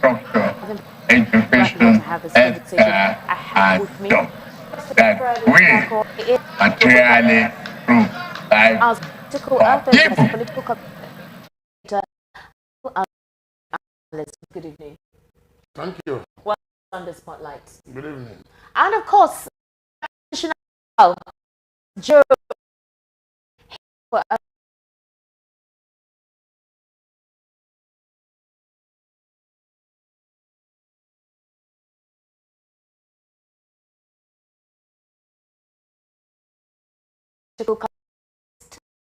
infrastructure, education, healthcare, and jobs that will materially improve life for people. Good evening. Thank you. Well, on the spotlight. Good evening. And of course, Joe.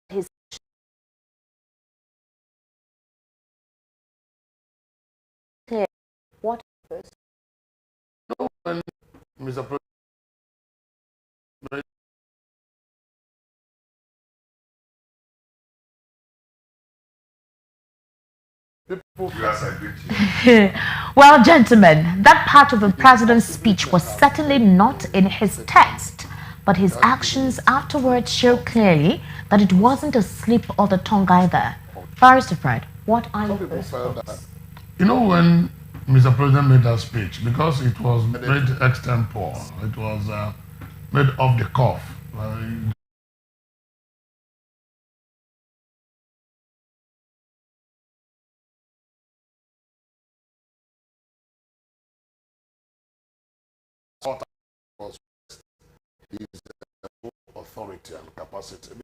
His what first? No, when Mr. President, people Well, gentlemen, that part of the president's speech was certainly not in his text, but his actions afterwards show clearly that it wasn't a slip of the tongue either. Barrister Fred, what are your first thoughts? You know, when Mr. President made that speech, because it was made extempore, it was made off the cuff. His authority and capacity.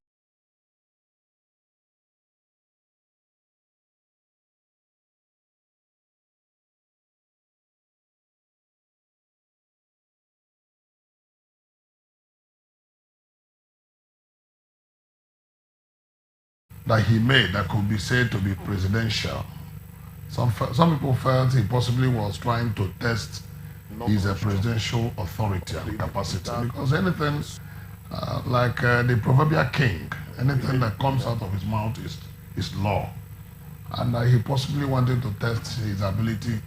That he made that could be said to be presidential. Some people felt he possibly was trying to test his presidential authority and capacity, because anything like the proverbial king, anything that comes out of his mouth is law, and he possibly wanted to test his ability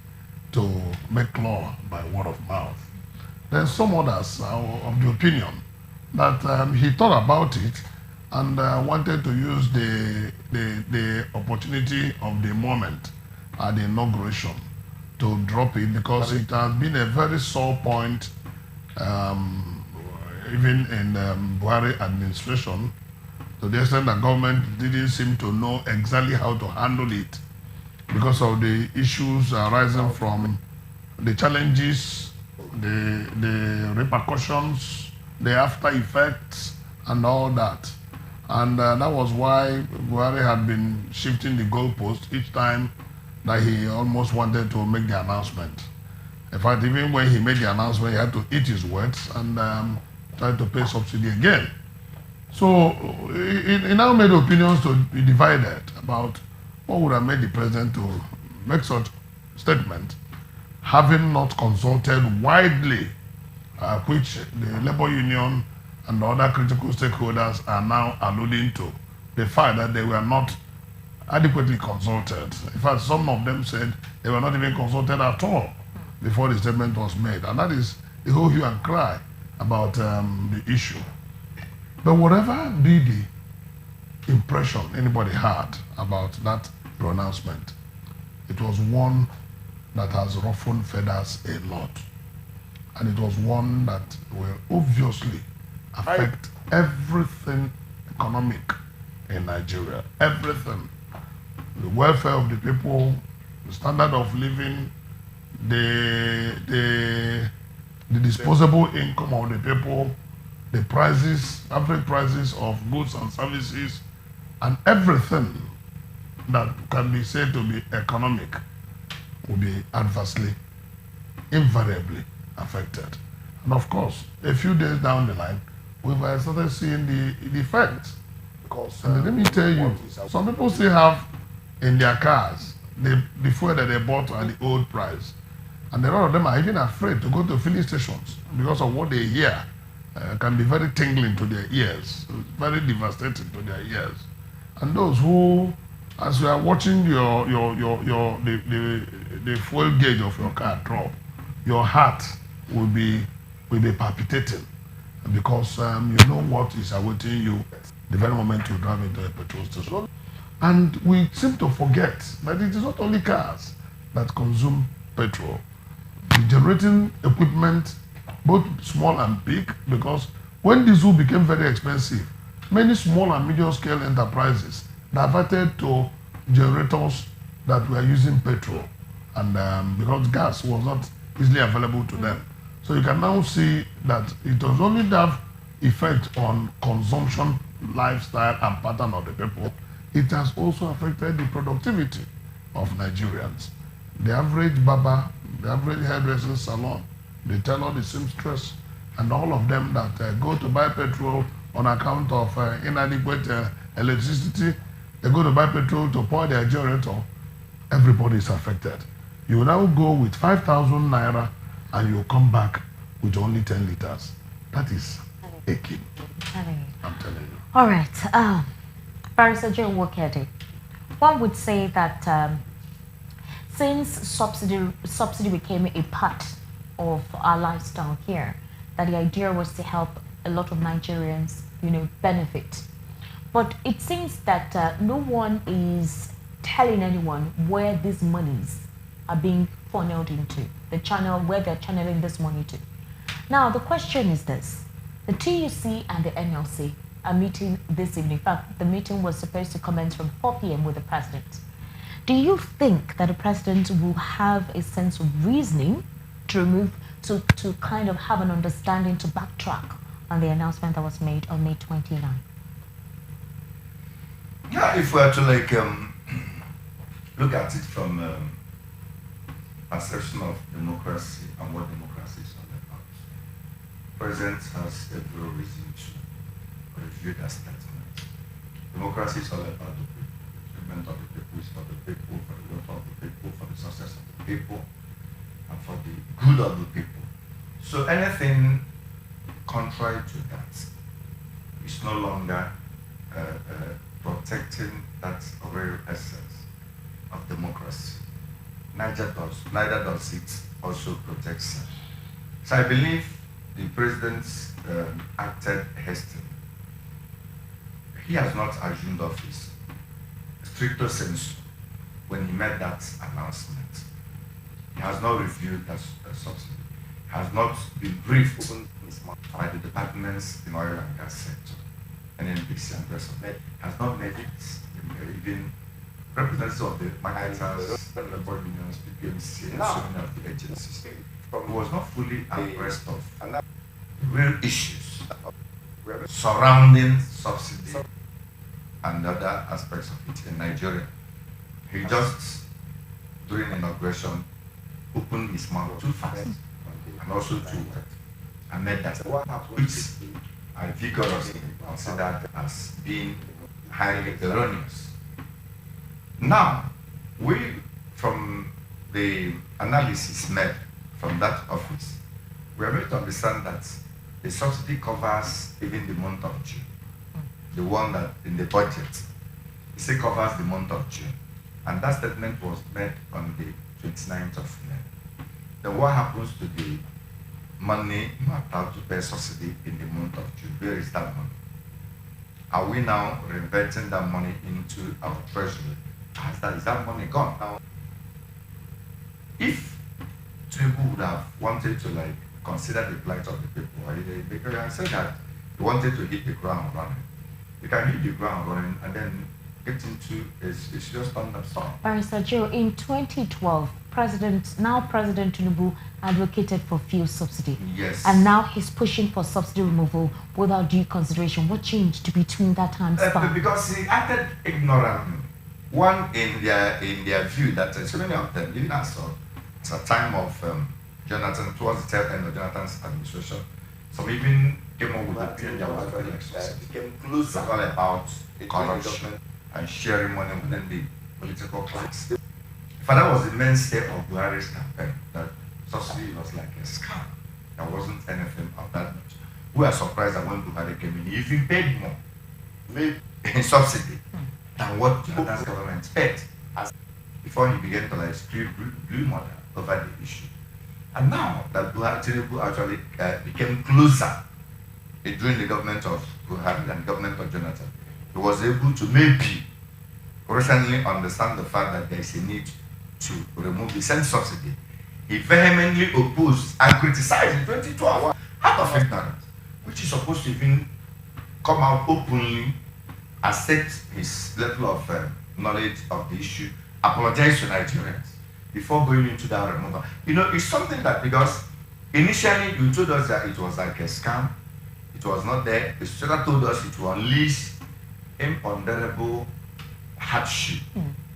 to make law by word of mouth. Then some others are of the opinion that he thought about it and wanted to use the opportunity of the moment at the inauguration to drop it, because it has been a very sore point even in Buhari administration, to the extent that government didn't seem to know exactly how to handle it because of the issues arising from the challenges, the repercussions, the after effects, and all that. And that was why Buhari had been shifting the goalpost each time that he almost wanted to make the announcement. In fact, even when he made the announcement, he had to eat his words and try to pay subsidy again. So it now made opinions to be divided about what would have made the president to make such statement, having not consulted widely, which the labor union and the other critical stakeholders are now alluding to the fact that they were not adequately consulted. In fact, some of them said they were not even consulted at all before the statement was made. And that is the whole hue and cry about the issue. But whatever be the impression anybody had about that pronouncement, it was one that has ruffled feathers a lot. And it was one that will obviously affect everything economic in Nigeria. Everything. The welfare of the people, the standard of living, the disposable income of the people, the prices, average prices of goods and services, and everything that can be said to be economic will be adversely, invariably affected. And of course, a few days down the line, we've started seeing the effects. Because let me tell you, some people still have in their cars the fuel that they bought at the old price. And a lot of them are even afraid to go to filling stations because of what they hear. Can be very tingling to their ears, very devastating to their ears. And those who, as you are watching the fuel gauge of your car drop, your heart will be palpitating, because you know what is awaiting you the very moment you drive into a petrol station. And we seem to forget that it is not only cars that consume petrol. The generating equipment, both small and big, because when diesel became very expensive, many small and medium scale enterprises diverted to generators that were using petrol, and because gas was not easily available to them. So you can now see that it does only have effect on consumption, lifestyle, and pattern of the people. It has also affected the productivity of Nigerians. The average barber, the average hairdressing salon, the tailor, the seamstress, and all of them that go to buy petrol on account of inadequate electricity, they go to buy petrol to pour their generator, everybody is affected. You now go with 5,000 naira and you come back with only 10 liters. That is aching. I'm telling you. All right. Barrister Joe Wokedi, one would say that since subsidy became a part of our lifestyle here, that the idea was to help a lot of Nigerians, benefit. But it seems that no one is telling anyone where these monies are being funneled into, the channel where they're channeling this money to. Now, the question is this. The TUC and the NLC are meeting this evening. In fact, the meeting was supposed to commence from 4 p.m. with the president. Do you think that the president will have a sense of reasoning to kind of have an understanding to backtrack on the announcement that was made on May 29? Yeah, if we are to look at it from perception of democracy and what democracy is all about, President has every reason to review that statement. Democracy is all about the people. The treatment of the people is for the people, for the welfare of the people, for the success of the people, and for the good of the people. So anything contrary to that is no longer protecting that very essence of democracy. Neither does it also protect it. So I believe the president acted hastily. He has not assumed office stricto sensu when he made that announcement. He has not reviewed that subsidy. Has not been briefed by the departments in oil and gas sector, NNPC and the rest of it. Has not made it even representatives of the marketers, the labor unions, PPMC, and so many of the agencies. He was not fully abreast of real issues surrounding subsidy and other aspects of it in Nigeria. He just, during inauguration, opened his mouth too fast and also too wide and made that, which I vigorously considered as being highly erroneous. Now, from the analysis made from that office, we are able to understand that the subsidy covers even the month of June. The one that in the budget, it still covers the month of June. And that statement was made on the 29th of May. Then what happens to the money mapped out to pay subsidy in the month of June? Where is that money? Are we now reinvesting that money into our treasury? Is that money gone? Now, if Tinubu would have wanted to consider the plight of the people, they could have said that he wanted to hit the ground running. You can hit the ground running and then get into a serious thunderstorm. Barrister Joe, in 2012, President Tinubu advocated for fuel subsidy. Yes. And now he's pushing for subsidy removal without due consideration. What changed between that time span? Because he acted ignorantly. One, in their view, that so many of them, even as a time of Jonathan, towards the tail end of Jonathan's administration, some even came up with the opinion that was very became closer all about corruption and sharing money within the political class. But that was the mainstay of Buhari's campaign, that subsidy was like a scam. There wasn't anything of that much. We are surprised that when Buhari came in, he even paid more in subsidy than what Jonathan's government paid before he began to spew blue mother over the issue. And now that Tinubu actually became closer during the government of Buhari and the government of Jonathan, he was able to maybe recently understand the fact that there is a need to remove the same subsidy. he vehemently opposed and criticized in 2012 out of ignorance, which is supposed to even come out openly, accept his level of knowledge of the issue, apologize to Nigerians before going into that removal. You know, it's something that, because initially you told us that it was like a scam, it was not there. The stranger told us it will unleash imponderable hardship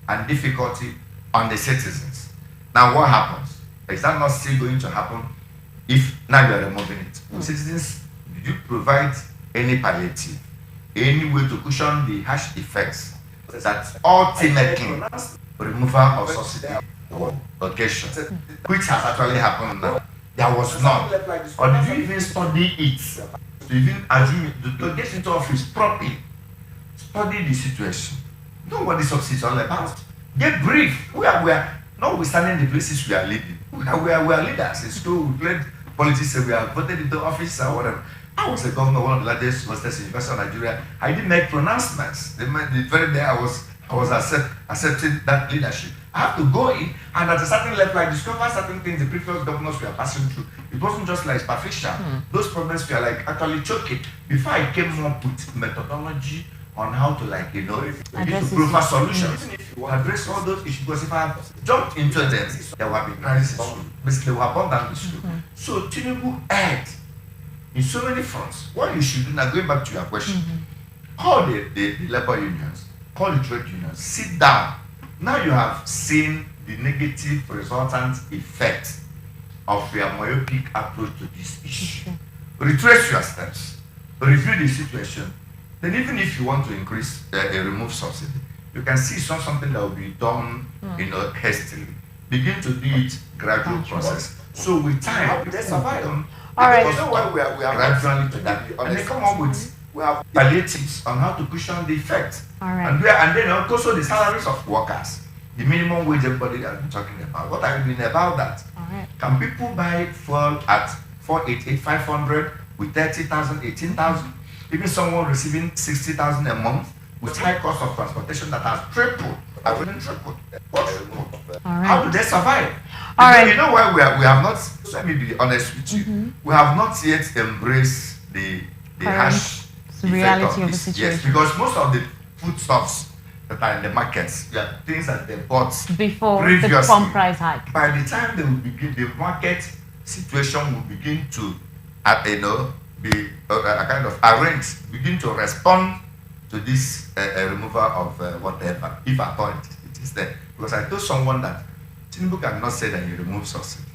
and difficulty on the citizens. Now what happens? Is that not still going to happen if now you are removing it? Citizens, did you provide any palliative, any way to cushion the harsh effects that ultimately removal of subsidy occasion, which has actually happened now? There was none. Or did you even study it? To even assume it, to get into office properly, study the situation, know what the subsidy is all about, get brief. We are notwithstanding the places we are leading. We are leaders in school. We played politics, we are voted into office or whatever. I was a governor of one of the largest universities in Nigeria. I didn't make pronouncements. The very day I was accepting that leadership. I have to go in, and at a certain level, I discover certain things the previous governors were passing through. It wasn't just like superficial. Those problems were like actually choking. Before I came up with methodology on how to, like, you know, give proper solutions, address all those issues. Because if I have jumped into them, there will be crisis. Basically, we have abundant the school. So Tinubu erred in so many fronts. What you should do now, going back to your question, call the labor unions, call the trade unions, sit down. Now you have seen the negative resultant effect of your myopic approach to this issue. Retrace your steps, review the situation. Then even if you want to increase remove subsidy, you can see something that will be done, you know, hastily. Begin to do it gradual process. So with time, they survive. All right. We are gradually to that, and they come up with palliatives on how to cushion the effect. All right. And then also the salaries of workers, the minimum wage everybody has been talking about. What are you doing about that? All right. Can people buy fuel at 488, 500 with 30,000, 18,000? Even someone receiving 60,000 a month with high cost of transportation that has tripled, tripled. All right. How do they survive? All right. You know why we have not, let me be honest with you, we have not yet embraced the harsh reality of the situation. Yes, because most of the foodstuffs that are in the markets, things that they bought before previously, the pump price hike. By the time they will begin, the market situation will begin to, be a kind of arranged, begin to respond to this removal of whatever, if at all it is there. Because I told someone that Tinubu cannot say that you remove subsidy,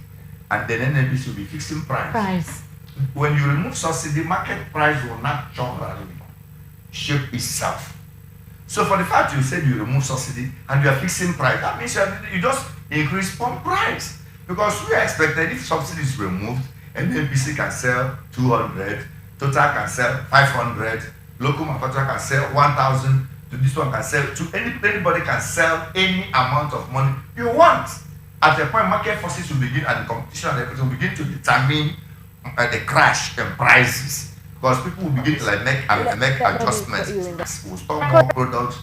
and then NNPC will be fixing price. When you remove subsidy, market price will naturally shape itself. So for the fact you said you remove subsidy and you are fixing price, that means you just increase pump price. Because we are expected if subsidy is removed, NNPC can sell 200, Total can sell 500, local manufacturer can sell 1,000, to this one can sell, to anybody can sell any amount of money you want. At a point, market forces will begin, and the competition and everything will begin to determine the crash in prices, because people will begin to make adjustments. We'll stock more products.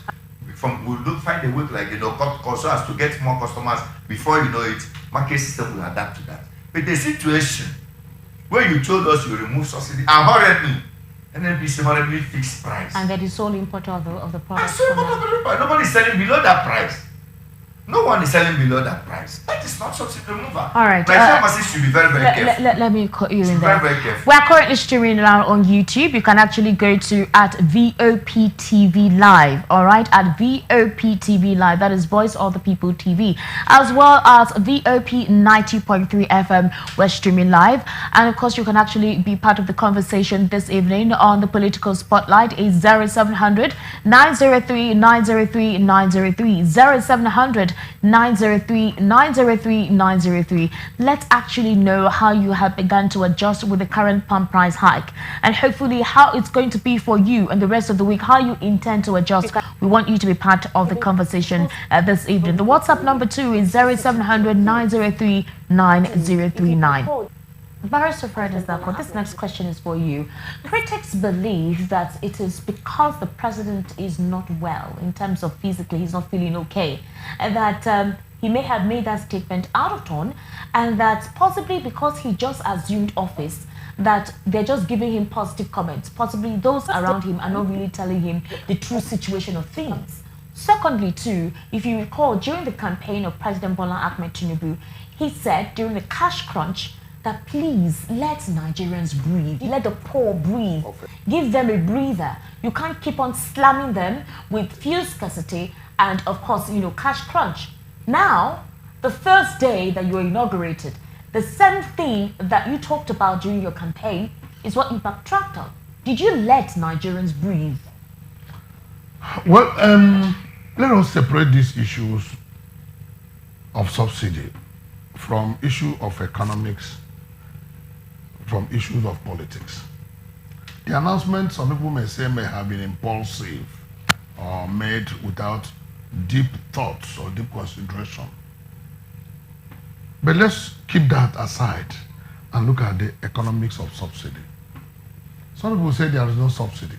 We'll find a way to cut costs so as to get more customers. Before you know it, market system will adapt to that. But the situation where you told us you remove subsidy and hurriedly, NNPC hurriedly fixed price, and that is sole importer of the product. Nobody is selling below that price. No one is selling below that price. That is not subsidy removal. All right. Pharmacists should be very, very careful. Let me cut you in there. Very careful. We are currently streaming now on YouTube. You can actually go to @VOPTV Live. All right, @VOPTV Live. That is Voice of the People TV, as well as VOP 90.3 FM. We're streaming live, and of course, you can actually be part of the conversation this evening on the political spotlight. Is 0700 903 903 903 0700 903 903 903. Let's actually know how you have begun to adjust with the current pump price hike, and hopefully how it's going to be for you and the rest of the week, how you intend to adjust. We want you to be part of the conversation this evening. The WhatsApp number too is 0700 903 9039. Barrister Ferdinand Zako, this next question is for you. Critics believe that it is because the president is not well in terms of physically, he's not feeling okay, and that he may have made that statement out of turn, and that possibly because he just assumed office, that they're just giving him positive comments. Possibly those around him are not really telling him the true situation of things. Secondly, too, if you recall, during the campaign of President Bola Ahmed Tinubu, he said during the cash crunch that please let Nigerians breathe, let the poor breathe, give them a breather. You can't keep on slamming them with fuel scarcity and, of course, cash crunch. Now, the first day that you were inaugurated, the same thing that you talked about during your campaign is what Impact tracked on. Did you let Nigerians breathe? Well, let us separate these issues of subsidy from issue of economics, from issues of politics. The announcement, some people may say, may have been impulsive or made without deep thoughts or deep consideration. But let's keep that aside and look at the economics of subsidy. Some people say there is no subsidy.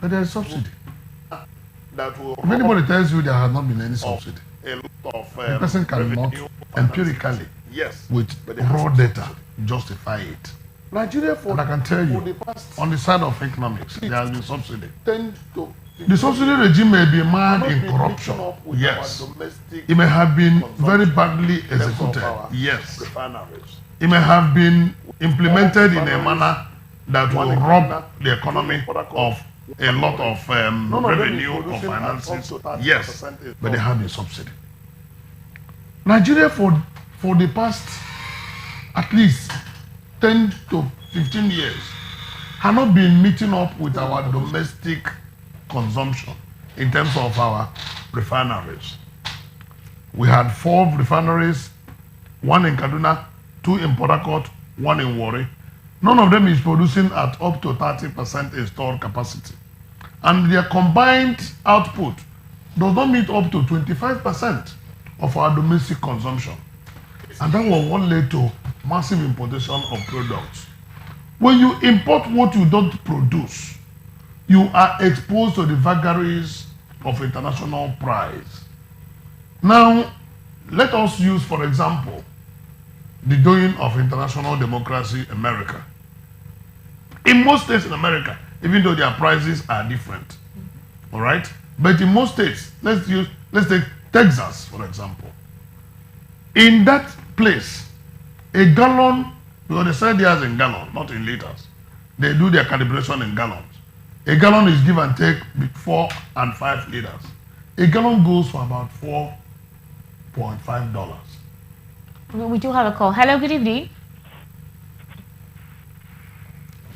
But there is subsidy. If anybody tells you there has not been any subsidy, the person cannot empirically, with raw data, justify it. Nigeria, and I can tell you, on the side of economics, there has been subsidy. The subsidy regime may be mired in corruption. Yes. It may have been very badly executed. Yes. It may have been implemented in a manner that will rob the economy of a lot of revenue or finances. Yes. But they have been subsidy. Nigeria for the past at least 10 to 15 years have not been meeting up with our domestic consumption in terms of our refineries. We had 4 refineries, 1 in Kaduna, 2 in Port Harcourt, 1 in Warri. None of them is producing at up to 30% installed capacity. And their combined output does not meet up to 25% of our domestic consumption. And that was what led to massive importation of products. When you import what you don't produce, you are exposed to the vagaries of international price. Now, let us use, for example, the doing of international democracy, America. In most states in America, even though their prices are different, all right? But in most states, let's take Texas, for example. In that place, a gallon, because they sell theirs in gallons, not in liters. They do their calibration in gallons. A gallon is give and take 4 and 5 liters. A gallon goes for about $4.5. We do have a call. Hello, good evening.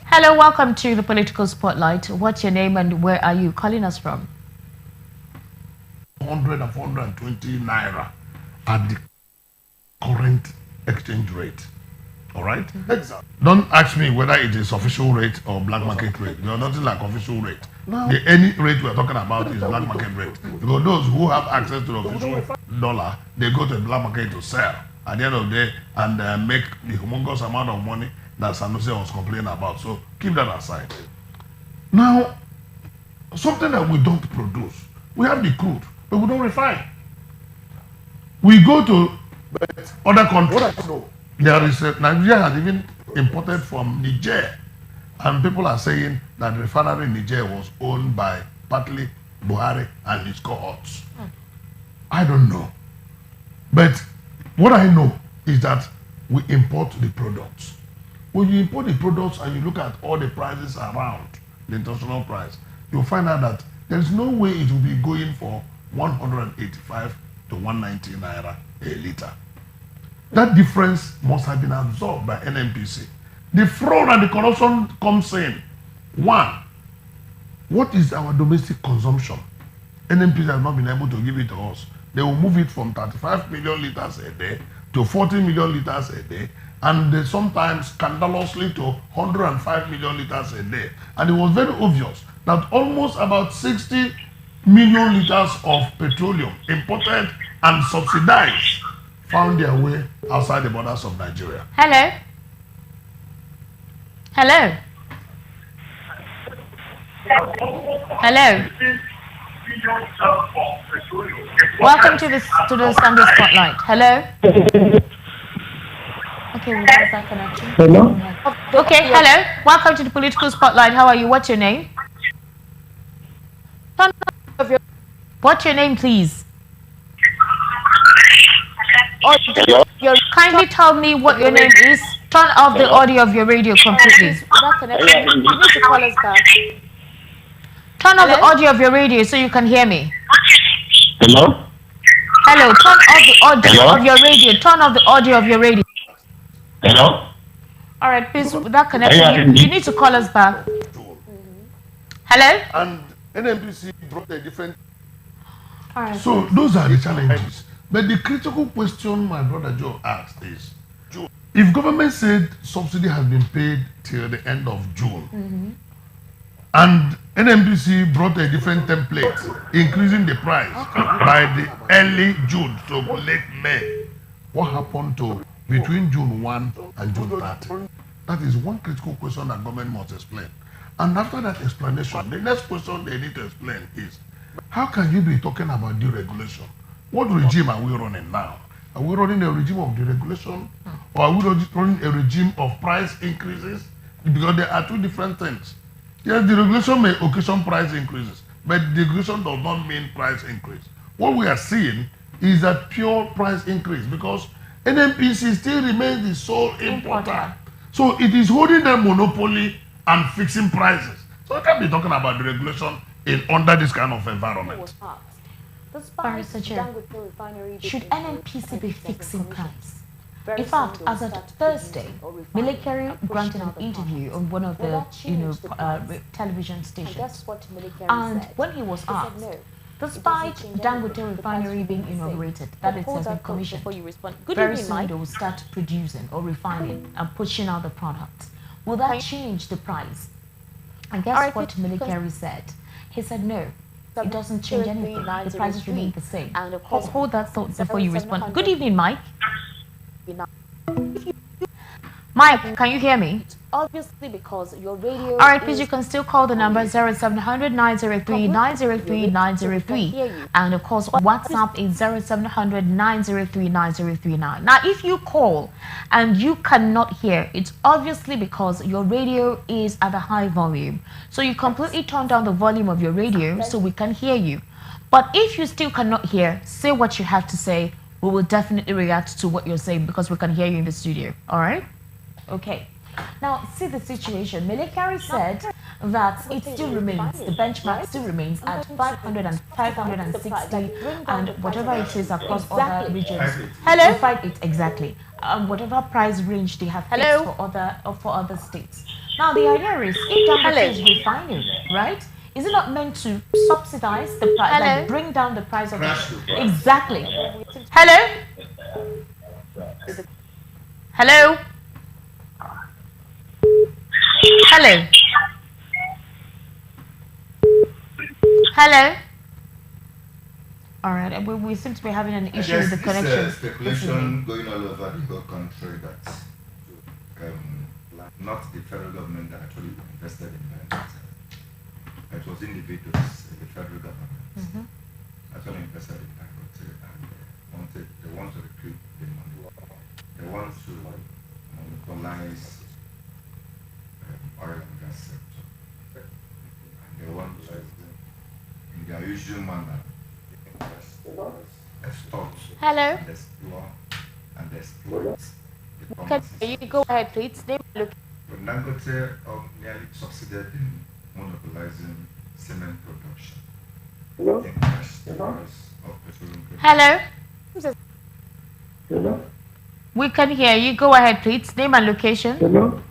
Hello, welcome to the Political Spotlight. What's your name and where are you calling us from? 100 and 420 naira at the current exchange rate. All right? Exactly. Don't ask me whether it is official rate or black market rate. There's nothing like official rate. No. Any rate we're talking about is black market rate. Because those who have access to the official dollar, they go to the black market to sell at the end of the day and make the humongous amount of money that Sanusi was complaining about. So keep that aside. Now, something that we don't produce. We have the crude, but we don't refine. We go to other countries. There is Nigeria has even imported from Niger, and people are saying that the refinery in Niger was owned by partly Buhari and his cohorts. I don't know, but what I know is that we import the products. When you import the products and you look at all the prices around the international price, you'll find out that there is no way it will be going for 185 to 190 naira a liter. That difference must have been absorbed by NNPC. The fraud and the corruption comes in. 1, what is our domestic consumption? NNPC has not been able to give it to us. They will move it from 35 million liters a day to 40 million liters a day, and they sometimes scandalously to 105 million liters a day. And it was very obvious that almost about 60 million liters of petroleum imported and subsidized found their way outside the borders of Nigeria. Hello. Hello. Hello. Welcome to the Sunday Spotlight. Hello. Okay, we lost that connection. Hello? Okay, hello. Welcome to the Political Spotlight. How are you? What's your name? What's your name, please? Kindly tell me what your name is. Turn off the audio of your radio completely. That connection. You need to call us back. Turn off the audio of your radio so you can hear me. Hello? Hello, turn off the audio of your radio. Turn off the audio of your radio. Hello? All right, please, with that connection, you need to call us back. Hello? And NMPC brought a different. All right. So those are the challenges. But the critical question my brother Joe asked is, if government said subsidy has been paid till the end of June, and NMPC brought a different template, increasing the price by the early June to late May, what happened to between June 1 and June 30? That is one critical question that government must explain. And after that explanation, the next question they need to explain is, how can you be talking about deregulation? What regime are we running now? Are we running a regime of deregulation? Or are we running a regime of price increases? Because there are two different things. Yes, deregulation may occasion price increases, but deregulation does not mean price increase. What we are seeing is a pure price increase because NMPC still remains the sole importer. So it is holding the monopoly and fixing prices. So we can't be talking about deregulation under this kind of environment. Should NNPC be fixing price? In fact, as of Thursday, Military granted an interview on one of the television stations, and when he was asked, despite Dangote refinery being inaugurated, that it has been commissioned, very soon they will start producing or refining and pushing out the product. Will that change the price? And guess what Military said? He said no. It doesn't change anything. The prices remain the same. Hold that thought before you respond. Good evening, Mike. Mike, can you hear me? Obviously, because your radio. All right, please, you can still call the number 0700 903 903 903. And of course, WhatsApp is 0700 903 9039. Now, if you call and you cannot hear, it's obviously because your radio is at a high volume. So you completely turn down the volume of your radio so we can hear you. But if you still cannot hear, say what you have to say. We will definitely react to what you're saying because we can hear you in the studio. All right? Okay. Now, see the situation. Military said that it still remains, the benchmark still remains at 500 and 560 and whatever it is across other regions. Hello? Exactly. Whatever price range they have fixed for other states. Now, the idea is, if Dangote is refining, right? Is it not meant to subsidize the price, like bring down the price of it? Exactly. Hello? Hello? Hello? Hello? All right, we seem to be having an issue with the connection. There's speculation going all over the whole country that not the federal government that actually invested in that. It was individuals, the federal government, actually invested in Dangote and they want to recoup the money. They want to monopolize oil and gas sector. And they want to, in their usual manner, extort Hello? and explore and exploit the Can promises. you go ahead, please? When Dangote nearly succeeded in monopolizing cement production. Hello? They crashed the price of petroleum production. Hello? Hello? We can hear you. Go ahead, please. Name and location. Hello?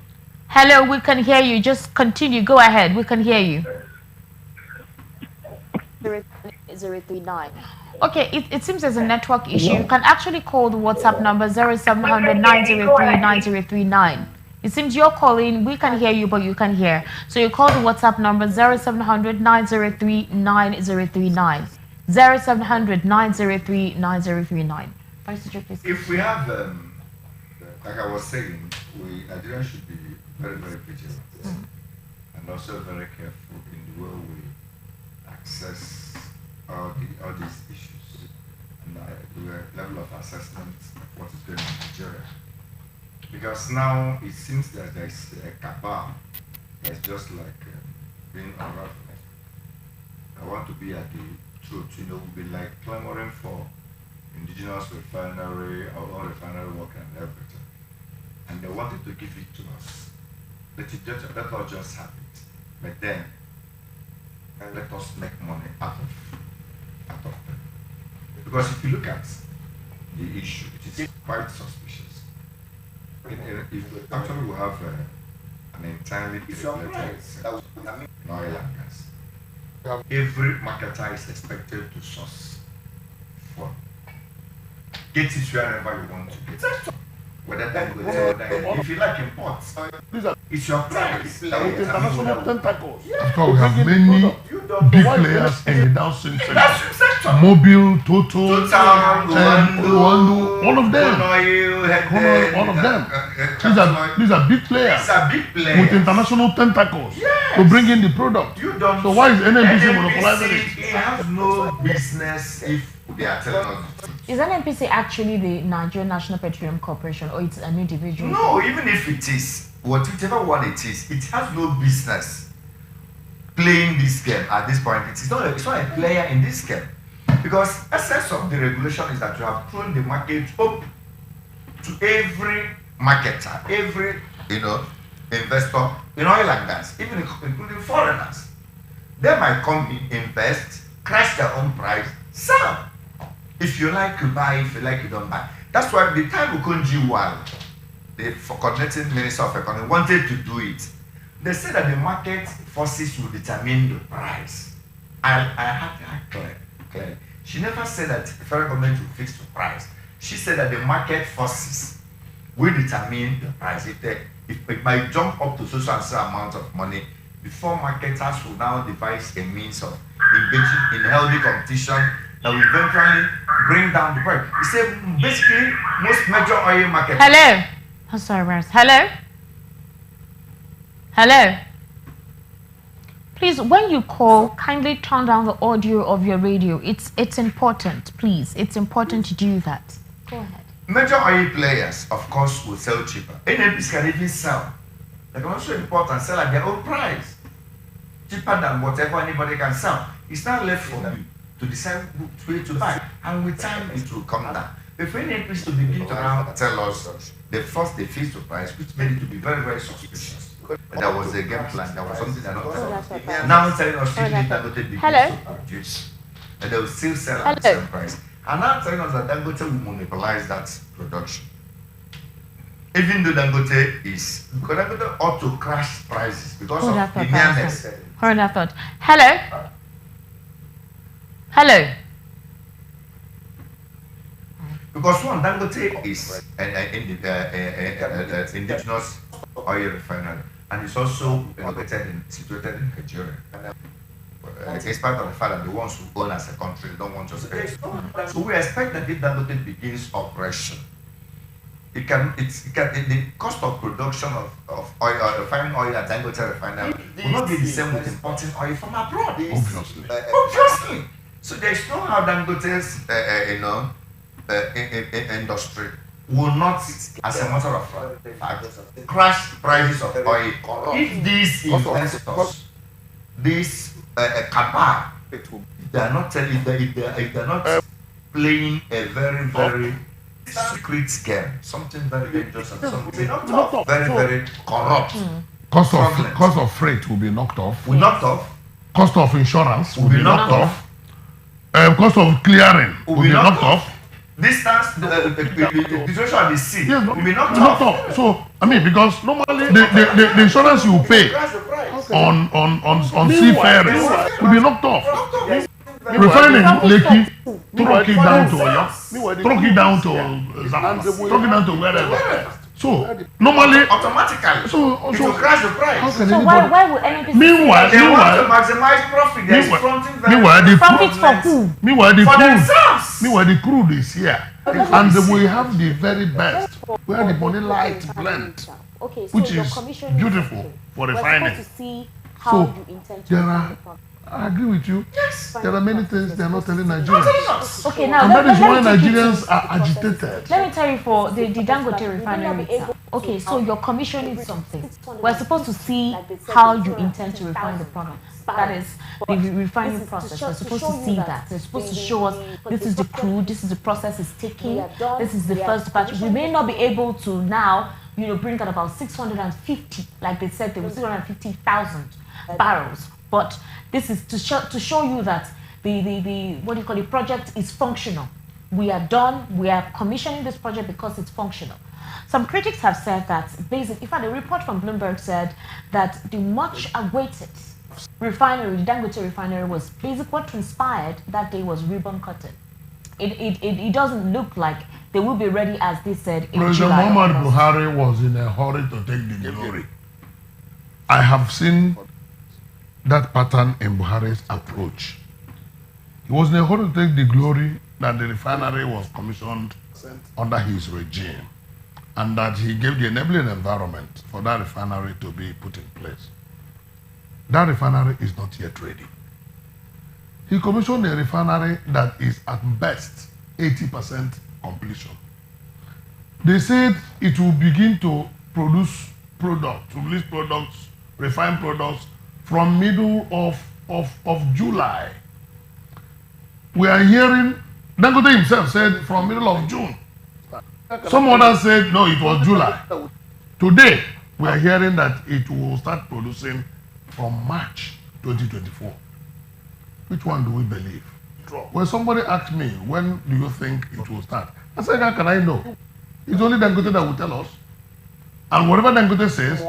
Hello, we can hear you. Just continue. Go ahead. We can hear you. 039. Okay, it seems there's a network issue. You can actually call the WhatsApp number 0700 903 9039. It seems you're calling, we can hear you, but you can hear. So you call the WhatsApp number 0700 903 9039. 0700 903 9039. If we have, like I was saying, Nigerians should be very, very vigilant and also very careful in the way we access all these issues and the level of assessment of what is going on in Nigeria. Because now it seems that there's a cabal that's just like being unraveled. I want to be at the truth, we'll be like clamoring for indigenous refinery or all refinery work and everything. And they wanted to give it to us. Let us just have it. But then, let us make money out of them. Because if you look at the issue, it is quite suspicious. If actually we have an entirely deregulated sector in oil and gas, every marketer is expected to source for get it wherever you want to get it. Whether that if you like imports, it's your price. International tentacles. Of course, we have many big players in the downstream sector. Mobile, Total, all of them. All of them. These are big players with international tentacles to bring in the product. So why is NNPC monopolizing it? It has no business if they are telling us. Is NNPC actually the Nigerian National Petroleum Corporation, or it's an individual? No, even if it is, whatever one it has no business playing this game at this point. It's not a player in this game. Because the essence of the regulation is that you have thrown the market up to every marketer, every investor in oil and gas, even including foreigners. They might come in, invest, crash their own price, sell. If you like, you buy. If you like, you don't buy. That's why the time Okonji Iweala, the coordinating minister of economy, wanted to do it. They said that the market forces will determine the price. I had that clear. She never said that the federal government will fix the price. She said that the market forces will determine the price. If it might jump up to such amount of money, before marketers will now devise a means of engaging in healthy competition that will eventually bring down the price. He said basically most major oil markets. Hello. I'm sorry, Maris. Hello. Hello. Please, when you call, kindly turn down the audio of your radio. It's important, please. It's important to do that. Go ahead. Major oil players, of course, will sell cheaper. NNPC can even sell. They can also import and sell at their own price, cheaper than whatever anybody can sell. It's not left for you to decide which way to buy, and with time it will come down. If NNPC to begin to now tell us they fixed the price, which made it to be very, very suspicious. But there was a game plan, there was something they're not telling us. Now telling us Dangote begins to produce, and they will still sell at the same price. And now telling us that Dangote will monopolize that production. Even though Dangote because Dangote ought to crash prices because of the nearness. Hold that thought. Hello? Hello? Because one, Dangote is an indigenous oil refinery, and it's also situated in Nigeria. It's part of the fact that the ones who own as a country don't want to spend. So we expect that if Dangote begins operation, the cost of production of oil, refining oil at Dangote refinery will not be the same with importing oil from abroad. Obviously. So there is no how Dangote's industry will not, as a matter of fact, crash prices of oil. If these investors, these cabal, they are not telling, if they are not playing a very, very secret game, something very dangerous and something very, very corrupt. Cost of freight will be knocked off. Cost of insurance will be knocked off. Cost of clearing will be knocked off. Distance, the situation at the sea will be knocked off. So, because normally the insurance you pay on seafarers will be knocked off. Refining Lekki, truck it down to Oyo, truck it down to Zamfara, truck it down to wherever. So normally, automatically, it will crash the price. So why would NNPC? Meanwhile, they want to maximize profit. They are fronting profit for who? Meanwhile, themselves. The crude is here, and we have the very best, where the money light blend, which is beautiful for refining. So there are I agree with you. Yes. There are many things they are not telling Nigerians. Okay, now And that is why let me take you Nigerians are agitated. Let me tell you for the Dangote refinery itself. Okay, so you're commissioning something. We're supposed to see how you intend to refine the product. That is the refining process. We're supposed to see that. They're supposed to show us this is the crude, this is the process it's taking, this is the first batch. We may not be able to now, bring out about 650, like they said, there was 650,000 barrels. But this is to show you that the project is functional. We are done. We are commissioning this project because it's functional. Some critics have said that in fact, a report from Bloomberg said that the much awaited refinery, the Dangote refinery, was basically what transpired that day was ribbon cutting. It doesn't look like they will be ready as they said in President July. Muhammad Buhari was in a hurry to take the glory. I have seen that pattern in Buhari's approach. He was in a hurry to take the glory that the refinery was commissioned under his regime and that he gave the enabling environment for that refinery to be put in place. That refinery is not yet ready. He commissioned a refinery that is at best 80% completion. They said it will begin to produce products, release products, refined products from middle of July. We are hearing, Dangote himself said from middle of June. Some others said, no, it was July. Today, we are hearing that it will start producing from March 2024. Which one do we believe? When somebody asked me, when do you think it will start? I said, how can I know? It's only Dangote that will tell us. And whatever Dangote says,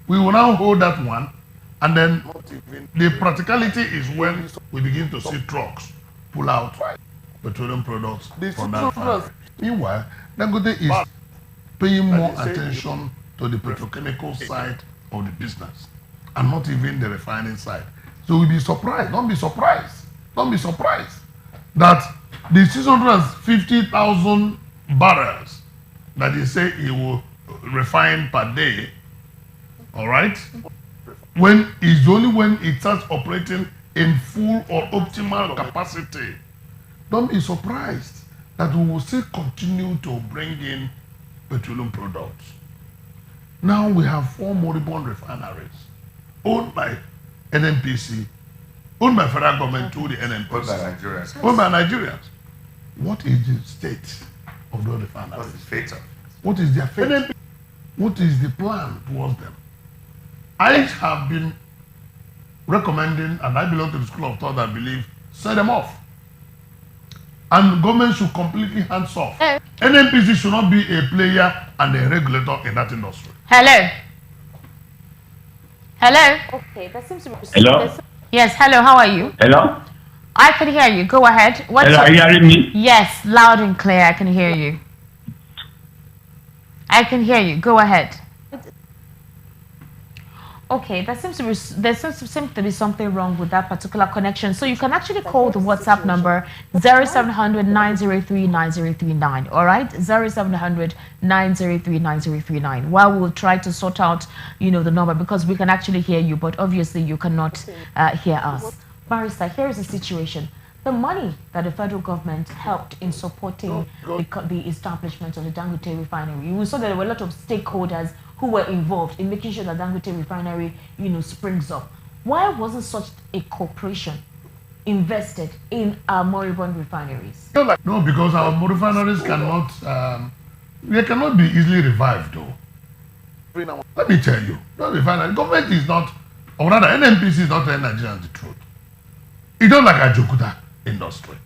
we will now hold that one. And then the practicality is when we begin to see trucks pull out petroleum products from that refinery. Meanwhile, Dangote is paying more attention to the petrochemical side of the business and not even the refining side. So we'll be surprised, don't be surprised that the 650,000 barrels that he say he will refine per day, all right, it's only when it starts operating in full or optimal capacity. Don't be surprised that we will still continue to bring in petroleum products. Now we have 4 moribund refineries owned by NNPC, owned by federal government to the NNPC. Owned by Nigerians. Owned by Nigerians. What is the state of those refineries? What is the fate of? What is their fate? What is the plan towards them? I have been recommending, and I belong to the school of thought that believe, set them off. And government should completely hands off. NNPC should not be a player and a regulator in that industry. Hello. Hello. Okay, that seems to be... Hello? Yes, hello, how are you? Hello? I can hear you. Go ahead. Hello, are you hearing me? Yes, loud and clear. I can hear you. I can hear you. Go ahead. Okay, there seems to be something wrong with that particular connection. So you can actually call the WhatsApp number 0700 903 9039. All right, 0700 903 9039. While we'll try to sort out, the number, because we can actually hear you, but obviously you cannot hear us. Barrister, here is the situation. The money that the federal government helped in supporting the establishment of the Dangote refinery, we saw that there were a lot of stakeholders who were involved in making sure that Dangote refinery, springs up. Why wasn't such a corporation invested in our moribund refineries? No, because our refineries cannot, they cannot be easily revived, though. Let me tell you, the refinery government is not, or rather, NNPC is not telling Nigerians the truth. It's not like a Jokuta industry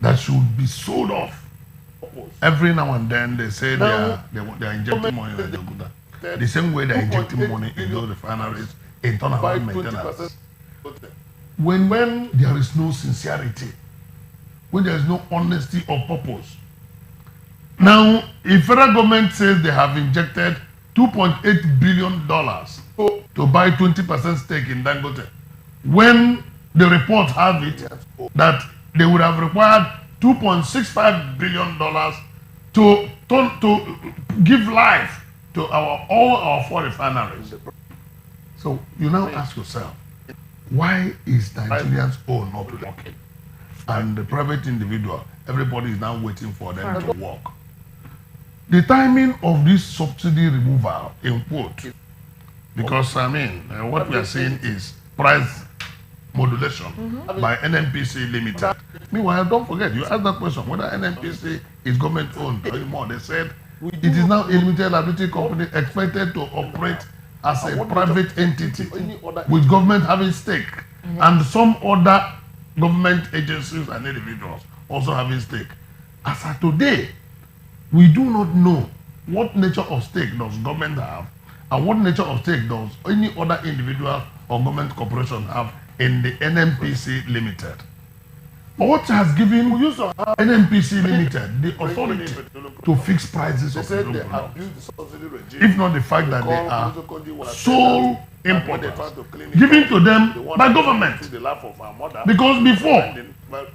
that should be sold off. Every now and then they say they are injecting money in Jokuta. The same way they're injecting money in those refineries in turnaround maintenance. When there is no sincerity, when there is no honesty of purpose. Now, if federal government says they have injected $2.8 billion to buy 20% stake in Dangote, when the reports have it that they would have required $2.65 billion to give life to all our 4 refineries. So you now ask yourself, Why is Nigerians own not working? And the private individual, everybody is now waiting for them to work. The timing of this subsidy removal, in quote, because I mean, what we are saying is price modulation by NNPC Limited. Meanwhile, don't forget, you asked that question, whether NNPC is government owned anymore. They said it is now a limited liability company expected to operate as a private entity with government having stake and some other government agencies and individuals also having stake. As of today, we do not know what nature of stake does government have and what nature of stake does any other individual or government corporation have in the NNPC Limited. What has given NNPC Limited the authority to fix prices of petroleum products? If not the fact that they are sole importers, given to them by government. Because before,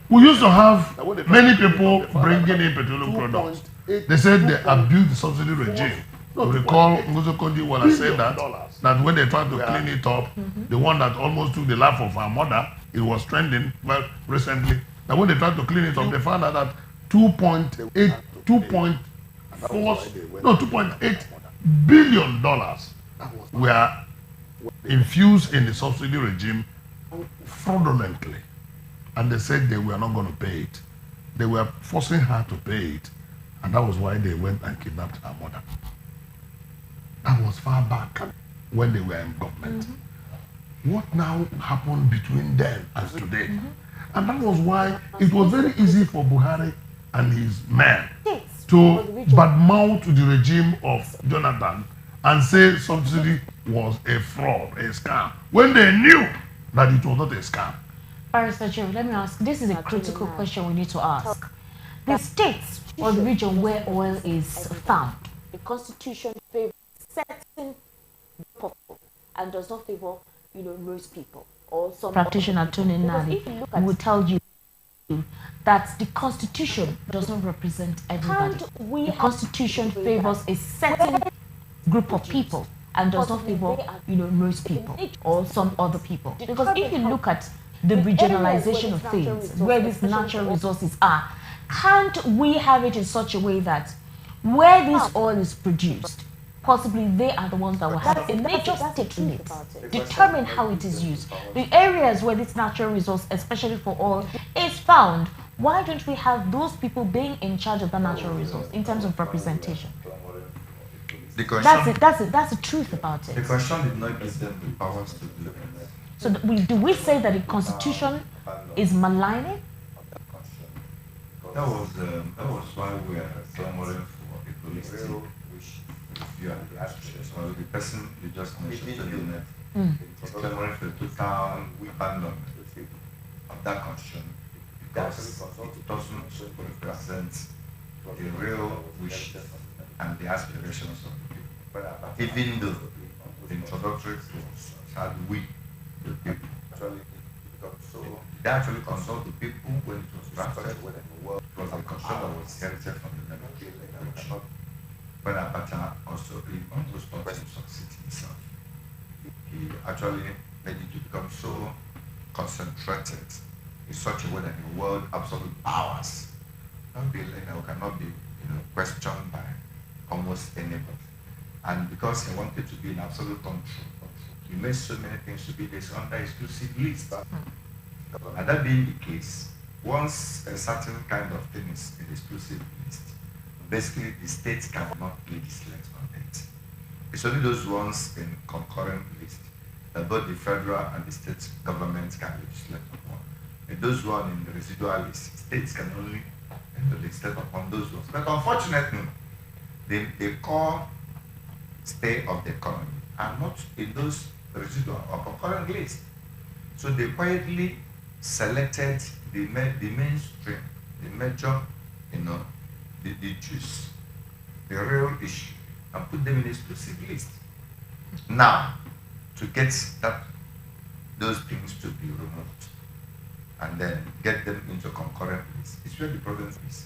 we used to have many people bringing in petroleum products. They said they abused the subsidy regime. You recall Ngozo Konji-Iweala said that when they tried to clean it up, the one that almost took the life of our mother, it was trending well recently. That when they tried to clean it up, they found out that 2.8 billion dollars were infused in the subsidy regime fraudulently. And they said they were not going to pay it. They were forcing her to pay it. And that was why they went and kidnapped her mother. That was far back when they were in government. What now happened between then and today? And that was why it was very easy for Buhari and his men to badmouth the regime of Jonathan and say subsidy was a fraud, a scam, when they knew that it was not a scam. Barrister Jerry, let me ask, this is a critical question we need to ask. The states or the region where oil is found, the constitution favors certain people and does not favor, most people. Or some practitioner Tony Nadi will tell you that the constitution does not represent everybody. The constitution favors a certain group of people and does not favor, most people or some other people. Because if you look at the regionalization of things, where these natural resources are, can't we have it in such a way that where this oil is produced, possibly they are the ones that will have a major stake in it, determine how it is used. The areas where this natural resource, especially for oil, is found, why don't we have those people being in charge of the natural resource in terms of representation? That's the truth about it. The question did not give them the powers to do it. So do we say that the constitution is maligning? That was why we are clamoring for a police review and the aspects. So the person you just mentioned, is clamoring for a total abandonment of that constitution because it doesn't represent the real wish and the aspirations of the people. Even though the introductory clause had we, the people, they actually consult the people when it was drafted. It was a constitution that was inherited from the democracy. When Abacha also almost thought to succeed himself, he actually made it to become so concentrated in such a way that the world absolute powers cannot be questioned by almost anybody. And because he wanted to be in absolute control, he made so many things to be this under exclusive list. And that being the case, once a certain kind of thing is in the exclusive list, basically the states cannot legislate on it. It's only those ones in concurrent list that both the federal and the state governments can legislate upon. And those ones in the residual list, states can only legislate upon those ones. But unfortunately, the core state of the economy are not in those residual or concurrent lists. So they quietly selected the mainstream, the major, the juice, the real issue, and put them in a exclusive list. Now, to get those things to be removed and then get them into concurrent lists, it's where the problem is.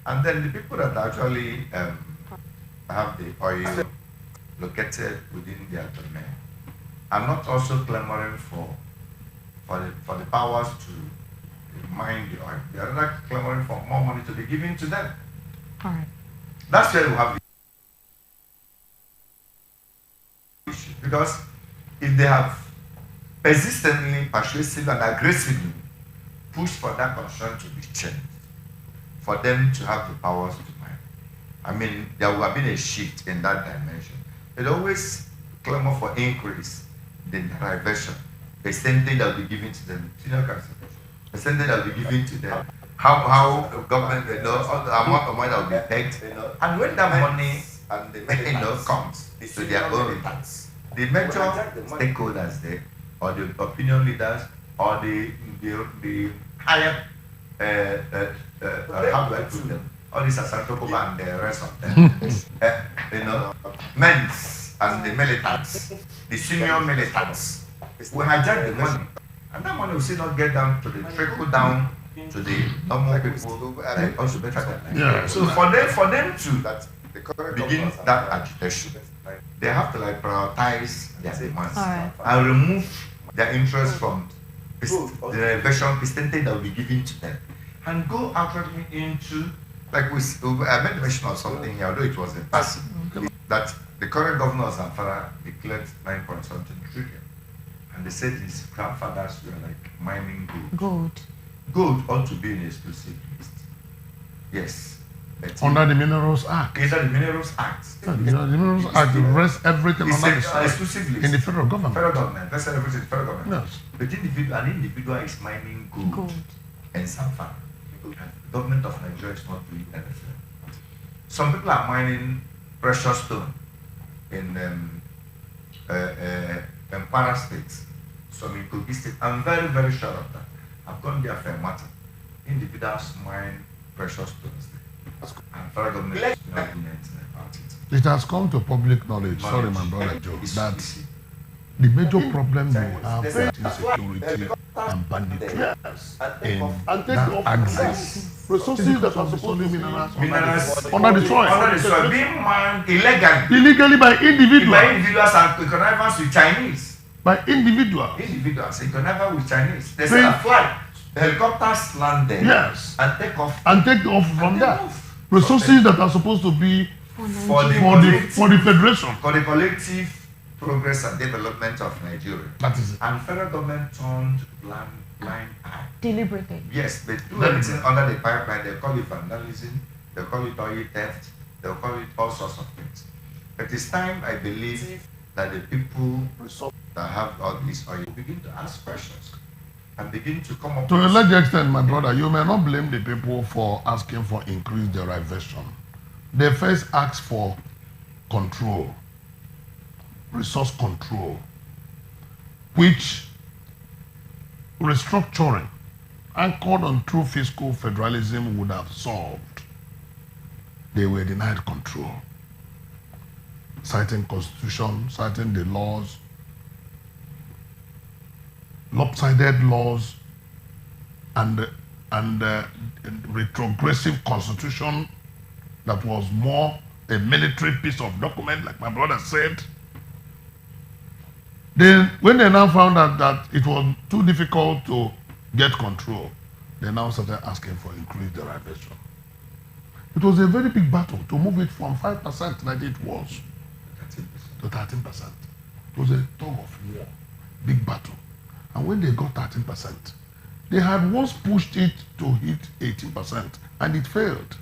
And then the people that actually have the oil located within their domain are not also clamoring for for the powers to mine the oil. They are not clamoring for more money to be given to them. All right. That's where we have the issue. Because if they have persistently, persuasively, and aggressively pushed for that concern to be changed, for them to have the powers to mine, I mean, there would have been a shift in that dimension. They always clamor for increase, the diversion, the same thing that will be given to them, senior council, the same thing that will be given to them. How government, all the amount of money that will be pegged, and when that money and the comes to their own returns, the major stakeholders there, or the opinion leaders, or the higher, how do I put them? All these Asantokoba and the rest of them, men's and the militants, the senior militants, will hijack the money, and that money will still not get down to the trickle down to the normal people that also better than Yeah. So for them to begin that agitation, they have to like prioritize their demands and remove their interest from the version percentage that will be given to them, and go outwardly into, like I made mention of something here, although it was a passing, that the current governor of Zamfara declared 9.something trillion, and they said his grandfathers were like mining gold. Gold ought to be an exclusive list. Yes. Under the Minerals Act. Under the Minerals Act. The Minerals Act rests everything under the soil exclusive list. in the federal government. Federal government. That's everything. Federal government. Yes. But an individual is mining gold. And Zamfara. The government of Nigeria is not doing anything. Some people are mining precious stone in Kwara State. Some in Kogi State. I'm very, very sure of that. I've gone there for a matter. Individuals mine precious stones there. And federal government is not doing anything about it. It has come to public knowledge, sorry my brother Joe, that the major problem you have with insecurity and banditry in that axis resources that are supposed to be minerals under the soil. Under the soil, being mined Illegally by individuals. By individuals and connivance with Chinese. By individuals. Individuals in connivance with Chinese. They say a flight. The helicopters land there. Yes. And take off. And take off from there. Resources that are supposed to be for the federation. For the collective progress and development of Nigeria. That is it. And federal government turned blind eye. Deliberately. Yes, they do everything under the pipeline. They call it vandalism, they call it oil theft, they call it all sorts of things. But it's time, I believe, that the people that have all this oil begin to ask questions and begin to come up to a large extent, my brother, you may not blame the people for asking for increased derivation. They first ask for control, resource control, which restructuring anchored on true fiscal federalism would have solved. They were denied control, citing constitution, citing the laws, lopsided laws, and retrogressive constitution that was more a military piece of document, like my brother said. Then, when they now found out that it was too difficult to get control, they now started asking for increased derivation. It was a very big battle to move it from 5% like it was to 13%. It was a tug of war, big battle. And when they got 13%, they had once pushed it to hit 18%, and it failed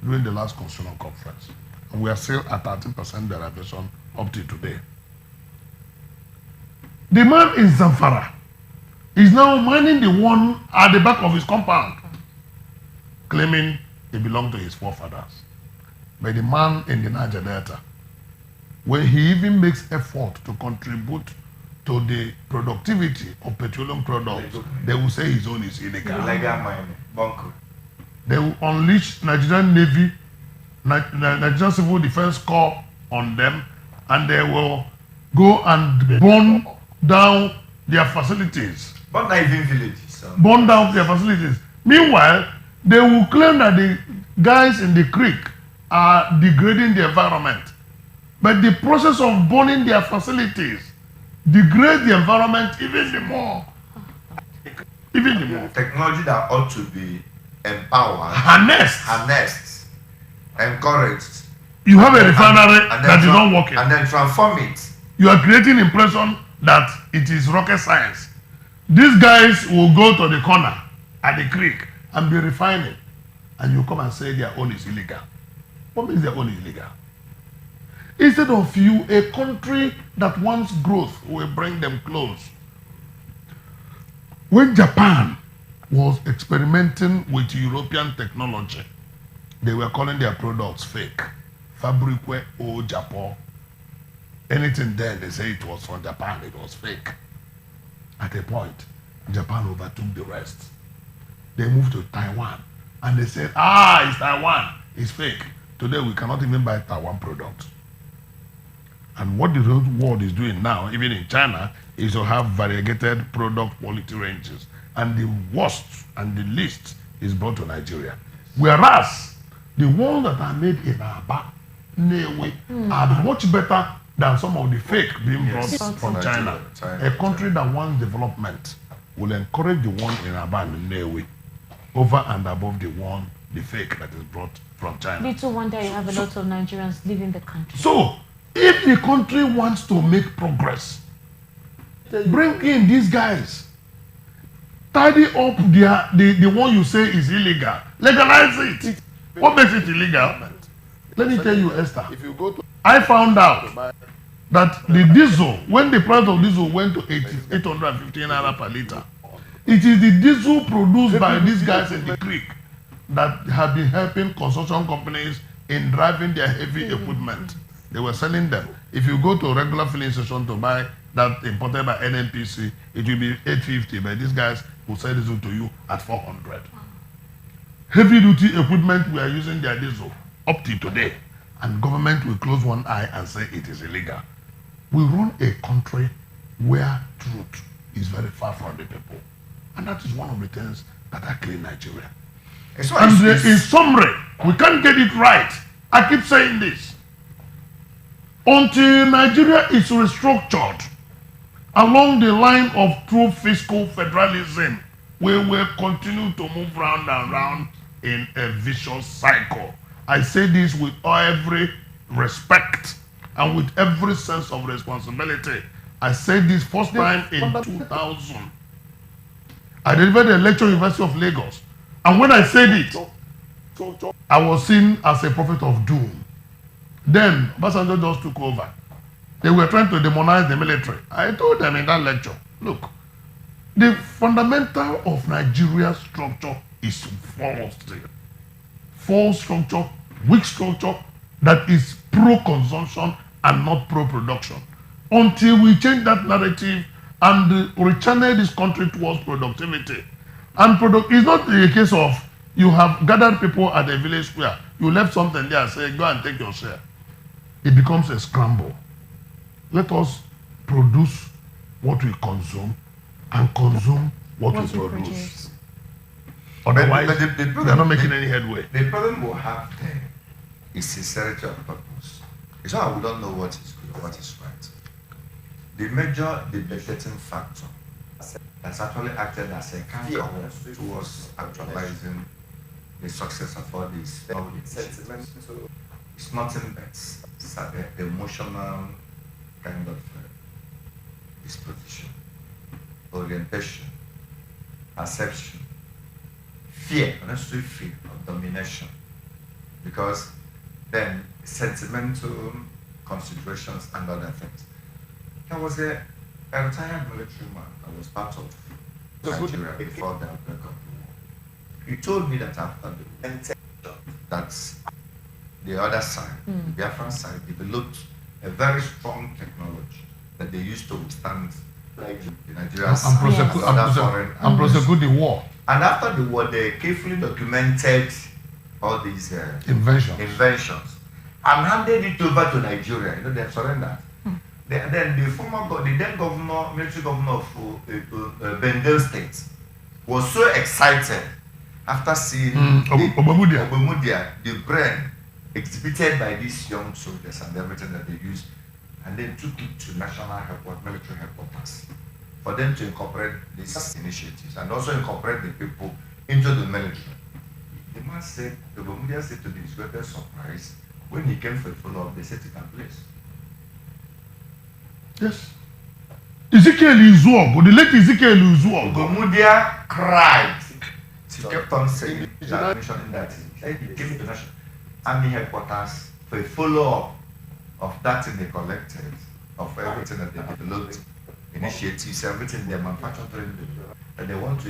during the last constitutional conference. And we are still at 13% derivation up to today. The man in Zamfara is now mining the one at the back of his compound, claiming it belonged to his forefathers. But the man in the Niger Delta, when he even makes effort to contribute to the productivity of petroleum products, they will say his own is illegal. Illegal mining, bunker. They will unleash Nigerian Navy, Nigerian Civil Defense Corps on them, and they will go and burn down their facilities. But not even villages. Burn down their facilities. Meanwhile, they will claim that the guys in the creek are degrading the environment. But the process of burning their facilities degrades the environment even more. even the more. Technology that ought to be empowered, Harnessed. encouraged. You have a refinery that is not working. And then transform it. You are creating impression that it is rocket science. These guys will go to the corner at the creek and be refining. And you come and say their own is illegal. What means their own is illegal? Instead of you, a country that wants growth will bring them close. When Japan was experimenting with European technology, they were calling their products fake. Fabrique au Japon. Anything then, they say it was from Japan, it was fake. At a point, Japan overtook the rest. They moved to Taiwan, and they said, it's Taiwan, it's fake. Today, we cannot even buy Taiwan products. And what the whole world is doing now, even in China, is to have variegated product quality ranges. And the worst and the least is brought to Nigeria. Whereas, the ones that are made in Aba, Newe, are much better than some of the fake being brought from China. A country that wants development will encourage the one in Aba and Newe over and above the fake that is brought from China. Little wonder you have a lot of Nigerians leaving the country. So, if the country wants to make progress, bring in these guys. Tidy up the one you say is illegal. Legalize it. What makes it illegal? Let me tell you, Esther. If you go to I found out that the diesel, when the price of diesel went to 815 naira per liter, it is the diesel produced by these guys in the creek that have been helping construction companies in driving their heavy equipment. They were selling them. If you go to a regular filling station to buy that imported by NNPC, it will be 850, but these guys will sell diesel to you at 400. Heavy duty equipment, we are using their diesel up to today, and government will close one eye and say it is illegal. We run a country where truth is very far from the people, and that is one of the things that are killing Nigeria. And in summary, we can't get it right. I keep saying this. Until Nigeria is restructured along the line of true fiscal federalism, we will continue to move round and round in a vicious cycle. I say this with every respect and with every sense of responsibility. I said this first time in 2000. I delivered a lecture at University of Lagos. And when I said it, I was seen as a prophet of doom. Then, Obasanjo just took over. They were trying to demonize the military. I told them in that lecture, look, the fundamental of Nigeria's structure is false. False structure, weak structure that is pro-consumption and not pro-production. Until we change that narrative and rechannel this country towards productivity. And it's not a case of you have gathered people at a village square, you left something there and say, go and take your share. It becomes a scramble. Let us produce what we consume and consume what we produce. Otherwise, we are not making any headway. The problem we'll have there is sincerity of purpose. It's not we don't know what is good or what is right. The major debilitating factor that's actually acted as a counter towards actualizing the success of all these sentimental. It's nothing but it's the emotional kind of disposition, orientation, perception, fear, unnecessary fear of domination. Because then sentimental considerations and other things. There was a retired military man that was part of Nigeria before the outbreak of the war. He told me that after the war, that the other side, the Biafran side, developed a very strong technology that they used to withstand the Nigerian and prosecute the war. And after the war, they carefully documented all these inventions and handed it over to Nigeria. You know, they surrendered. Then the then governor, military governor of Bengal State, was so excited after seeing Obamudia, the brain exhibited by these young soldiers and everything that they used, and then took it to national military headquarters for them to incorporate these initiatives and also incorporate the people into the military. The man said, the Bermudian said to his greatest surprise, when he came for the follow-up, they set it in place. Yes. Ezekiel Izuogo, the late Ezekiel Izuogo. Bermudia cried. She kept on saying that, mentioning that he came to National Army headquarters for a follow-up of that thing they collected, of everything that they developed, initiatives, everything they manufactured, that they want to,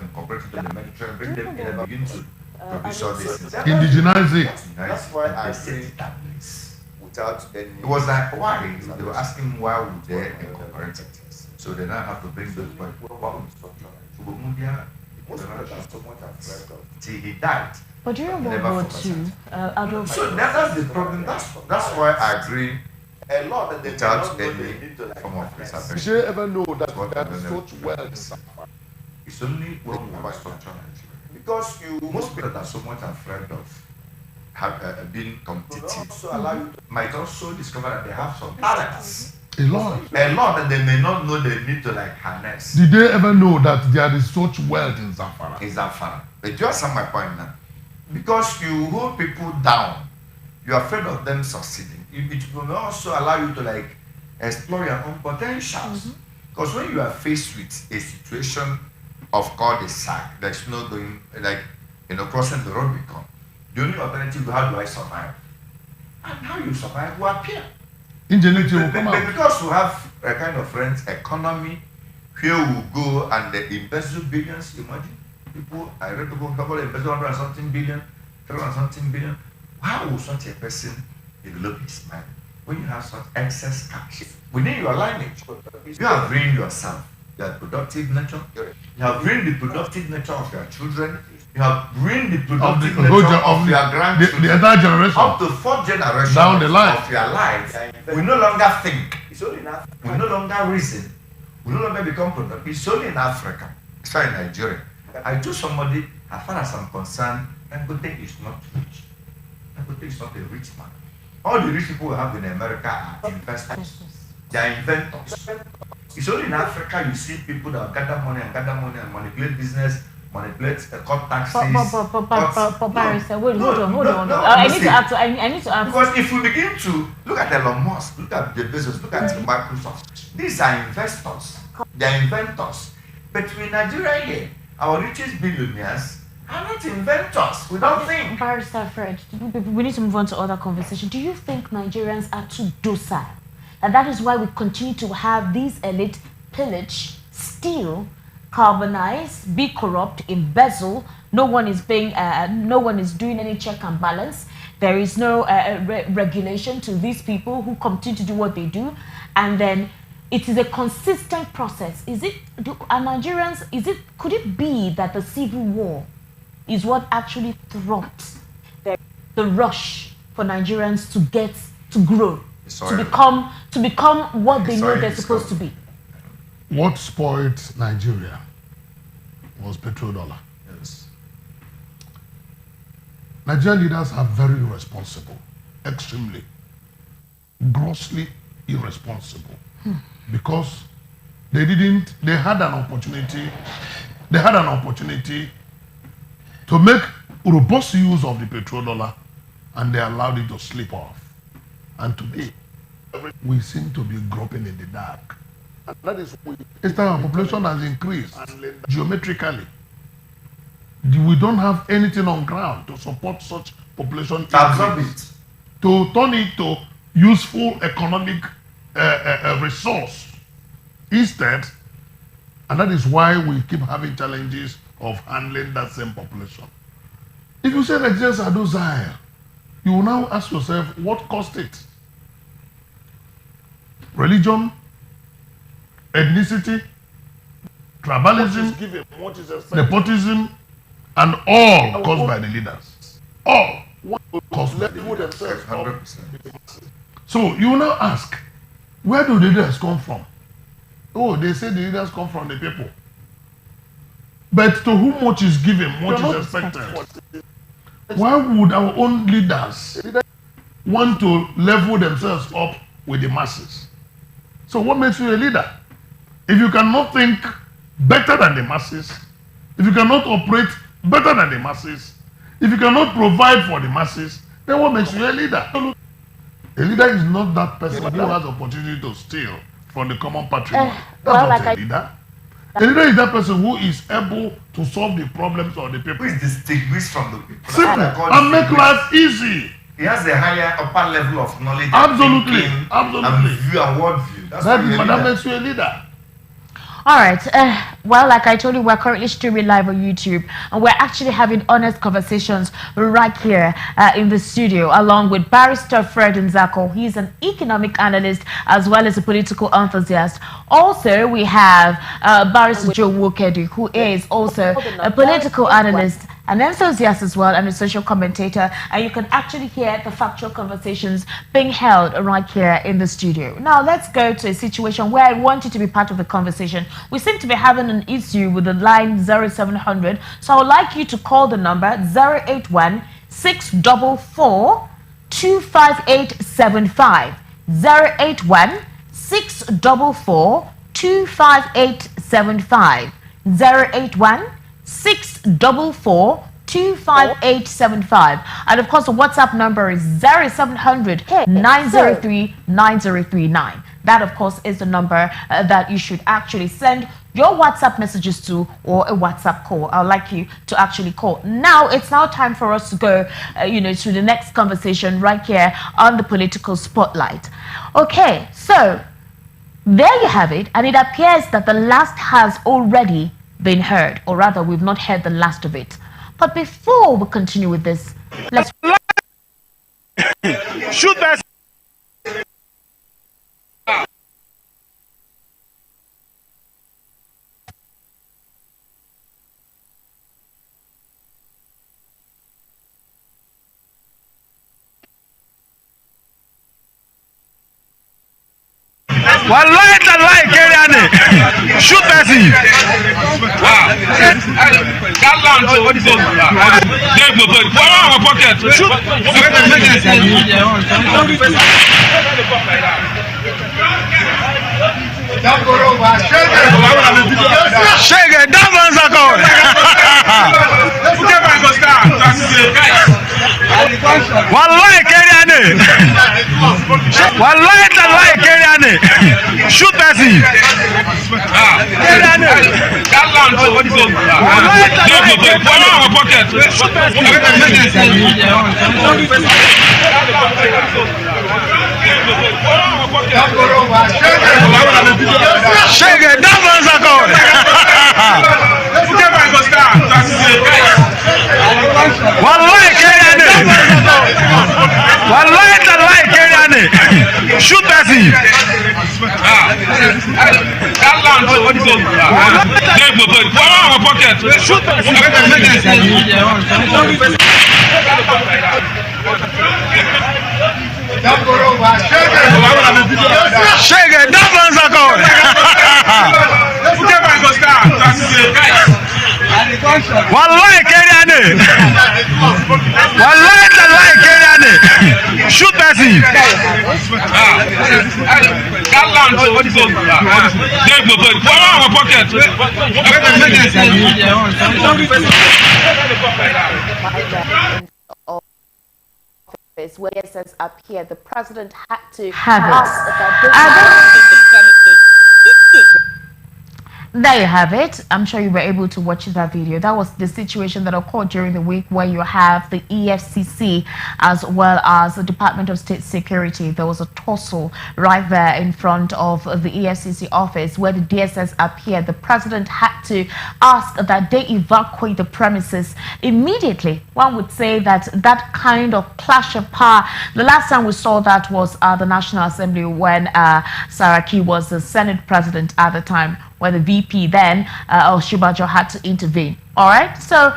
incorporate into the military and bring them in and begin to produce all these things. Indigenize it. That's why I said that place. Without any... It was like, why? They were asking why would they incorporate it. So they now have to bring those back. Till he died. But during World War II, so that's the problem. That's why I agree. A lot that they without any form of reservation. Did you ever know that there is such wealth? It's only when we have structural Nigeria. Because most people that are so much afraid of have been competitive might also discover that they have some talents. A lot that they may not know they need to harness. Did they ever know that there is such wealth in Zamfara? In Zamfara. But you understand my point now. Because you hold people down, you're afraid of them succeeding. It will also allow you to explore your own potentials. Because when you are faced with a situation of cul-de-sac, there's no going crossing the Rubicon. The only alternative is how do I survive? And how you survive will appear. Ingenuity will come out. Because we have a kind of rent economy, here we go and they embezzle billions. Imagine people, I read the book, embezzle 100 and something billion, 300 and something billion. How will such a person develop his mind when you have such excess cash within your lineage? You have ruined yourself, your productive nature. You have ruined the productive nature of your children. You have ruined the productive nature of your grandchildren. The entire generation. Up to 4th generation down the line of your life. We no longer think. We no longer reason. We no longer become productive. It's only in Africa. It's not in Nigeria. I told somebody, as far as I'm concerned, Dangote is not rich. Dangote is not a rich man. All the rich people we have in America are investors. They are inventors. It's only in Africa you see people that gather money and manipulate business, manipulate cut taxes. Barrister, wait, hold on. I need to ask. Because if we begin to look at Elon Musk, look at the business, look at Microsoft, these are investors. They are inventors. But in Nigeria here, our richest billionaires are not inventors. We don't think. Barrister Fred, we need to move on to other conversation. Do you think Nigerians are too docile? And that is why we continue to have these elite pillage, steal, carbonize, be corrupt, embezzle. No one is paying. No one is doing any check and balance. There is no regulation to these people who continue to do what they do, and then it is a consistent process. Nigerians? Could it be that the civil war is what actually throttles the rush for Nigerians to grow, to become what they know they're supposed to be? What spoiled Nigeria was petrodollar. Yes. Nigerian leaders are very irresponsible, extremely, grossly irresponsible, because they had an opportunity to make robust use of the petrodollar, and they allowed it to slip off. And today, we seem to be groping in the dark. And that is why Our population has increased geometrically. We don't have anything on ground to support such population increase, to turn it to useful economic resource instead, and that is why we keep having challenges of handling that same population. If you say Nigerians are docile, you will now ask yourself what caused it. Religion, ethnicity, tribalism, nepotism, and all caused by the leaders. All caused by the leaders. 100%. So you will now ask, where do the leaders come from? Oh, they say the leaders come from the people. But to whom much is given, much is expected. Why would our own leaders want to level themselves up with the masses? So what makes you a leader? If you cannot think better than the masses, if you cannot operate better than the masses, if you cannot provide for the masses, then what makes you a leader? A leader is not that person who has opportunity to steal from the common patrimony. That's not a leader. A leader is that person who is able to solve the problems of the people. Who is distinguished from the people. Simple. And make life easy. He has a higher upper level of knowledge. Absolutely. And Absolutely. view and worldview. That makes you a leader. All right. Well, like I told you, we're currently streaming live on YouTube, and we're actually having honest conversations right here in the studio, along with Barrister Fred Nzako. He's an economic analyst as well as a political enthusiast. Also, we have Barrister Joe Wokedu, who is also a political analyst, an enthusiast as well, and a social commentator. And you can actually hear the factual conversations being held right here in the studio. Now, let's go to a situation where I want you to be part of the conversation. We seem to be having an issue with the line 0700. So I would like you to call the number 081 644 25875. 081 644 25875. 081 644 25875. And of course, the WhatsApp number is 0700 903 9039. That, of course, is the number that you should actually send your WhatsApp messages to, or a WhatsApp call. I'd like you to actually call. Now, it's now time for us to go, to the next conversation right here on the political spotlight. Okay, so there you have it, and it appears that the last has already been heard, or rather, we've not heard the last of it. But before we continue with this, let's shoot that. Wallahi tallahi Keriane, shoot that thing. That land to what is it? Come on, our pocket. Shoot. Shake it, that one's a goal. Wallahi Keriane, wallahi tallahi Keriane, shoot that thing. Keriane, that land to what is it? Come on, our pocket. Shoot that thing. Shake it, that one's a goal. Wallahi Keriane, wallahi tallahi Keriane, shoot that thing. That land to what is it? Come on, our pocket. Shoot that thing. Shake it, that one's a goal. Wallahi Keriane, wallahi tallahi Keriane, shoot that thing. That land to what is it? Come on, our pocket. where it says up here, the president had to Have it. ask There you have it. I'm sure you were able to watch that video. That was the situation that occurred during the week where you have the EFCC as well as the Department of State Security. There was a tussle right there in front of the EFCC office where the DSS appeared. The president had to ask that they evacuate the premises immediately. One would say that that kind of clash of power, the last time we saw that was at the National Assembly when Saraki was the Senate president at the time, where the VP then, Oshibajo, had to intervene. All right? So,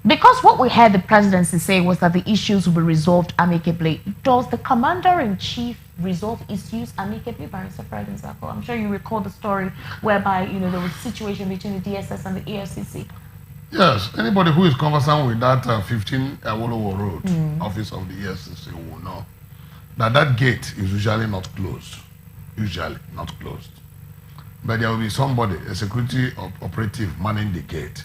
because what we heard the presidency say was that the issues will be resolved amicably, does the commander-in-chief resolve issues amicably, Barrister Fred Nzako? I'm sure you recall the story whereby, there was a situation between the DSS and the EFCC. Yes, anybody who is conversant with that 15 Awolowo Road office of the EFCC will know that that gate is usually not closed. Usually not closed. but there will be somebody, a security operative, manning the gate.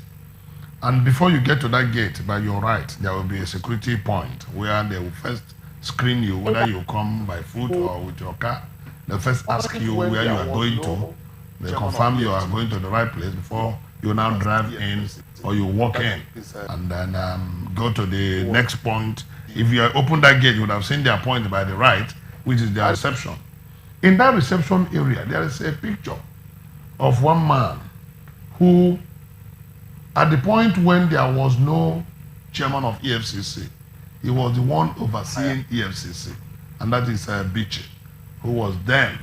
And before you get to that gate, by your right, there will be a security point where they will first screen you, whether you come by foot or with your car. They first ask you where you are going to. They confirm you are going to the right place before you now drive in or you walk in and then go to the next point. If you open that gate, you would have seen their point by the right, which is their reception. In that reception area, there is a picture of one man who, at the point when there was no chairman of EFCC, he was the one overseeing EFCC, and that is Bichi, who was then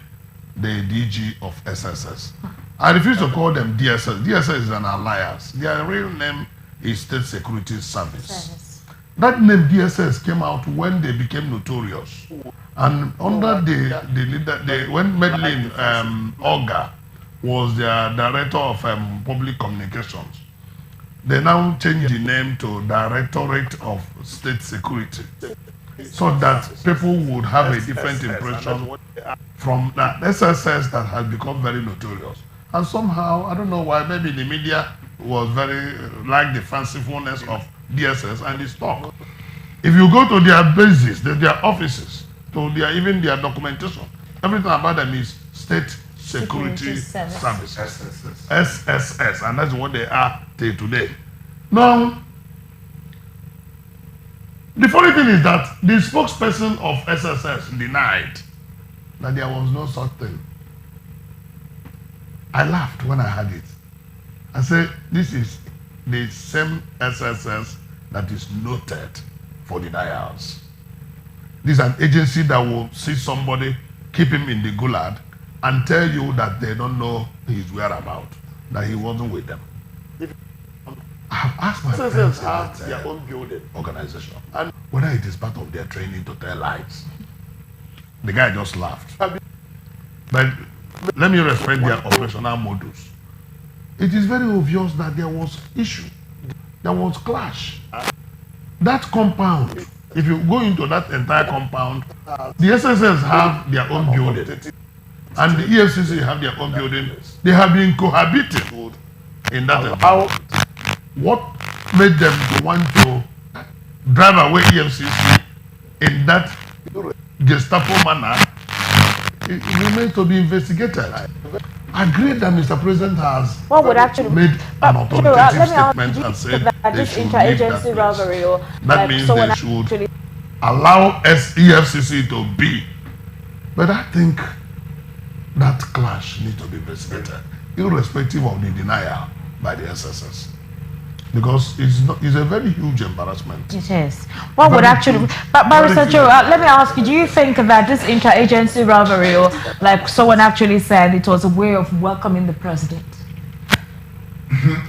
the DG of SSS. I refuse to call them DSS. DSS is an alias. Their real name is State Security Service. That name DSS came out when they became notorious. And under the leader, when Medlin Oga was their director of public communications, they now changed the name to Directorate of State Security, so that people would have a different impression from that SSS that has become very notorious. And somehow, I don't know why, maybe the media was very like the fancifulness of DSS and it stopped. If you go to their bases, their offices, to even their documentation, everything about them is State Security Service. SSS, and that's what they are till today. Now, the funny thing is that the spokesperson of SSS denied that there was no such thing. I laughed when I heard it. I said, this is the same SSS that is noted for denials. This is an agency that will see somebody, keep him in the gulag, and tell you that they don't know his whereabouts, that he wasn't with them. I have asked my friends have in their that own building. organization and whether it is part of their training to tell lies. The guy just laughed. But let me respect their operational modus. It is very obvious that there was issue. There was clash. That compound, if you go into that entire compound, the SSS have their own building. And the EFCC have their own building. They have been cohabiting in that environment. What made them want to drive away EFCC in that Gestapo manner? It remains to be investigated. I agree that Mr. President has made an authoritative statement and said they should leave that place. That means they should allow EFCC to be. But I think that clash needs to be investigated, irrespective of the denial by the SSS. Because it's a very huge embarrassment. It is. What would actually, but Barrister Joe, let me ask you, do you think that this interagency rivalry, or like someone actually said, it was a way of welcoming the president?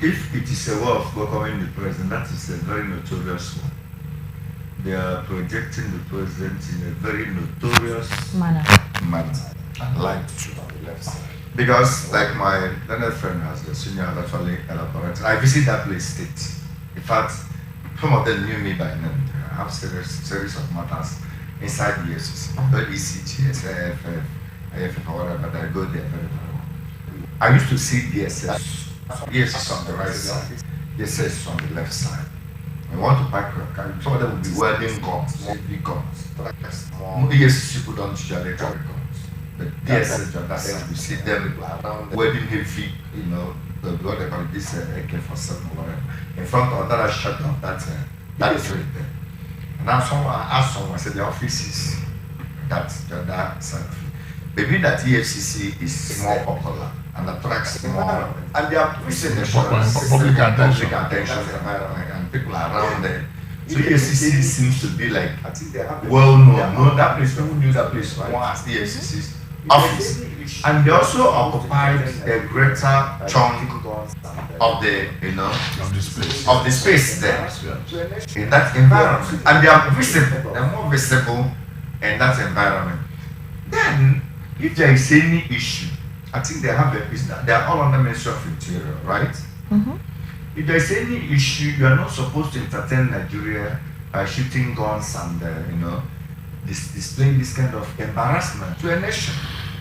If it is a way of welcoming the president, that is a very notorious one. They are projecting the president in a very notorious manner. Like on the left side. Because, like my learned friend has the senior actually elaborated, I visit that place state. In fact, some of them knew me by name. I have series of matters inside the EFCC, ECG, SAFF, IFF, or whatever, but I go there very well. I used to see DSS. DSS on the right side, DSS on the left side. I want to park your car, some of them will be welding guns, big guns. EFCC people don't usually carry guns. But DSS on that side, you see them welding heavy, what they call this AK-47 or whatever. In front of that shut of that is right there. And now someone asked someone, said the office is that side of it. Maybe that EFCC is more popular and attracts more, and they are pushing the public attention and people are around there. So EFCC seems to be like well known. No, that place, people knew that place as EFCC's office, and they also occupied a greater chunk of the of the space there in that environment, and they are visible. They're more visible in that environment. Then, if there is any issue, I think they have a business. They are all under Ministry of Interior, right? If there is any issue, you are not supposed to entertain Nigeria by shooting guns and displaying this kind of embarrassment to a nation.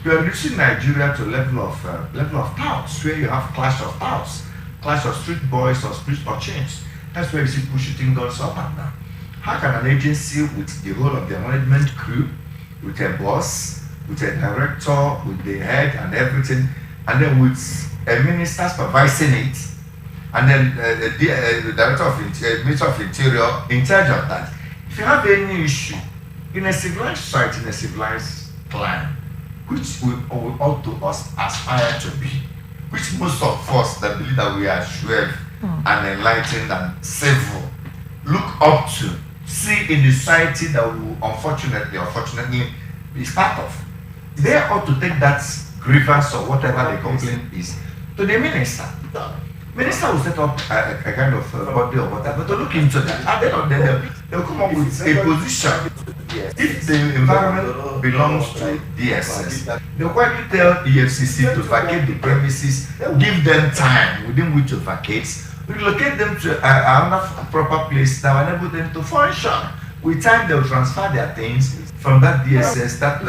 You are reducing Nigeria to level of touts, where you have clash of touts, clash of street boys or street urchins. That's where you see people shooting guns up and down. How can an agency with the whole of their management crew, with a boss, with a director, with the head and everything, and then with a minister supervising it, and then the director of Minister of Interior in charge of that? If you have any issue in a civilized society, in a civilized clan, which we ought to us aspire to be, which most of us that believe that we are suave and enlightened and civil look up to, see in the society that we unfortunately is part of, they ought to take that grievance or whatever the complaint is to the minister. Minister will set up a kind of body or whatever to look into that. At the end of the day, they'll come up with a position. If the environment belongs to DSS, they'll quietly tell EFCC to vacate the premises, give them time within which to vacate, relocate them to another proper place that will enable them to function. With time, they'll transfer their things from that DSS, that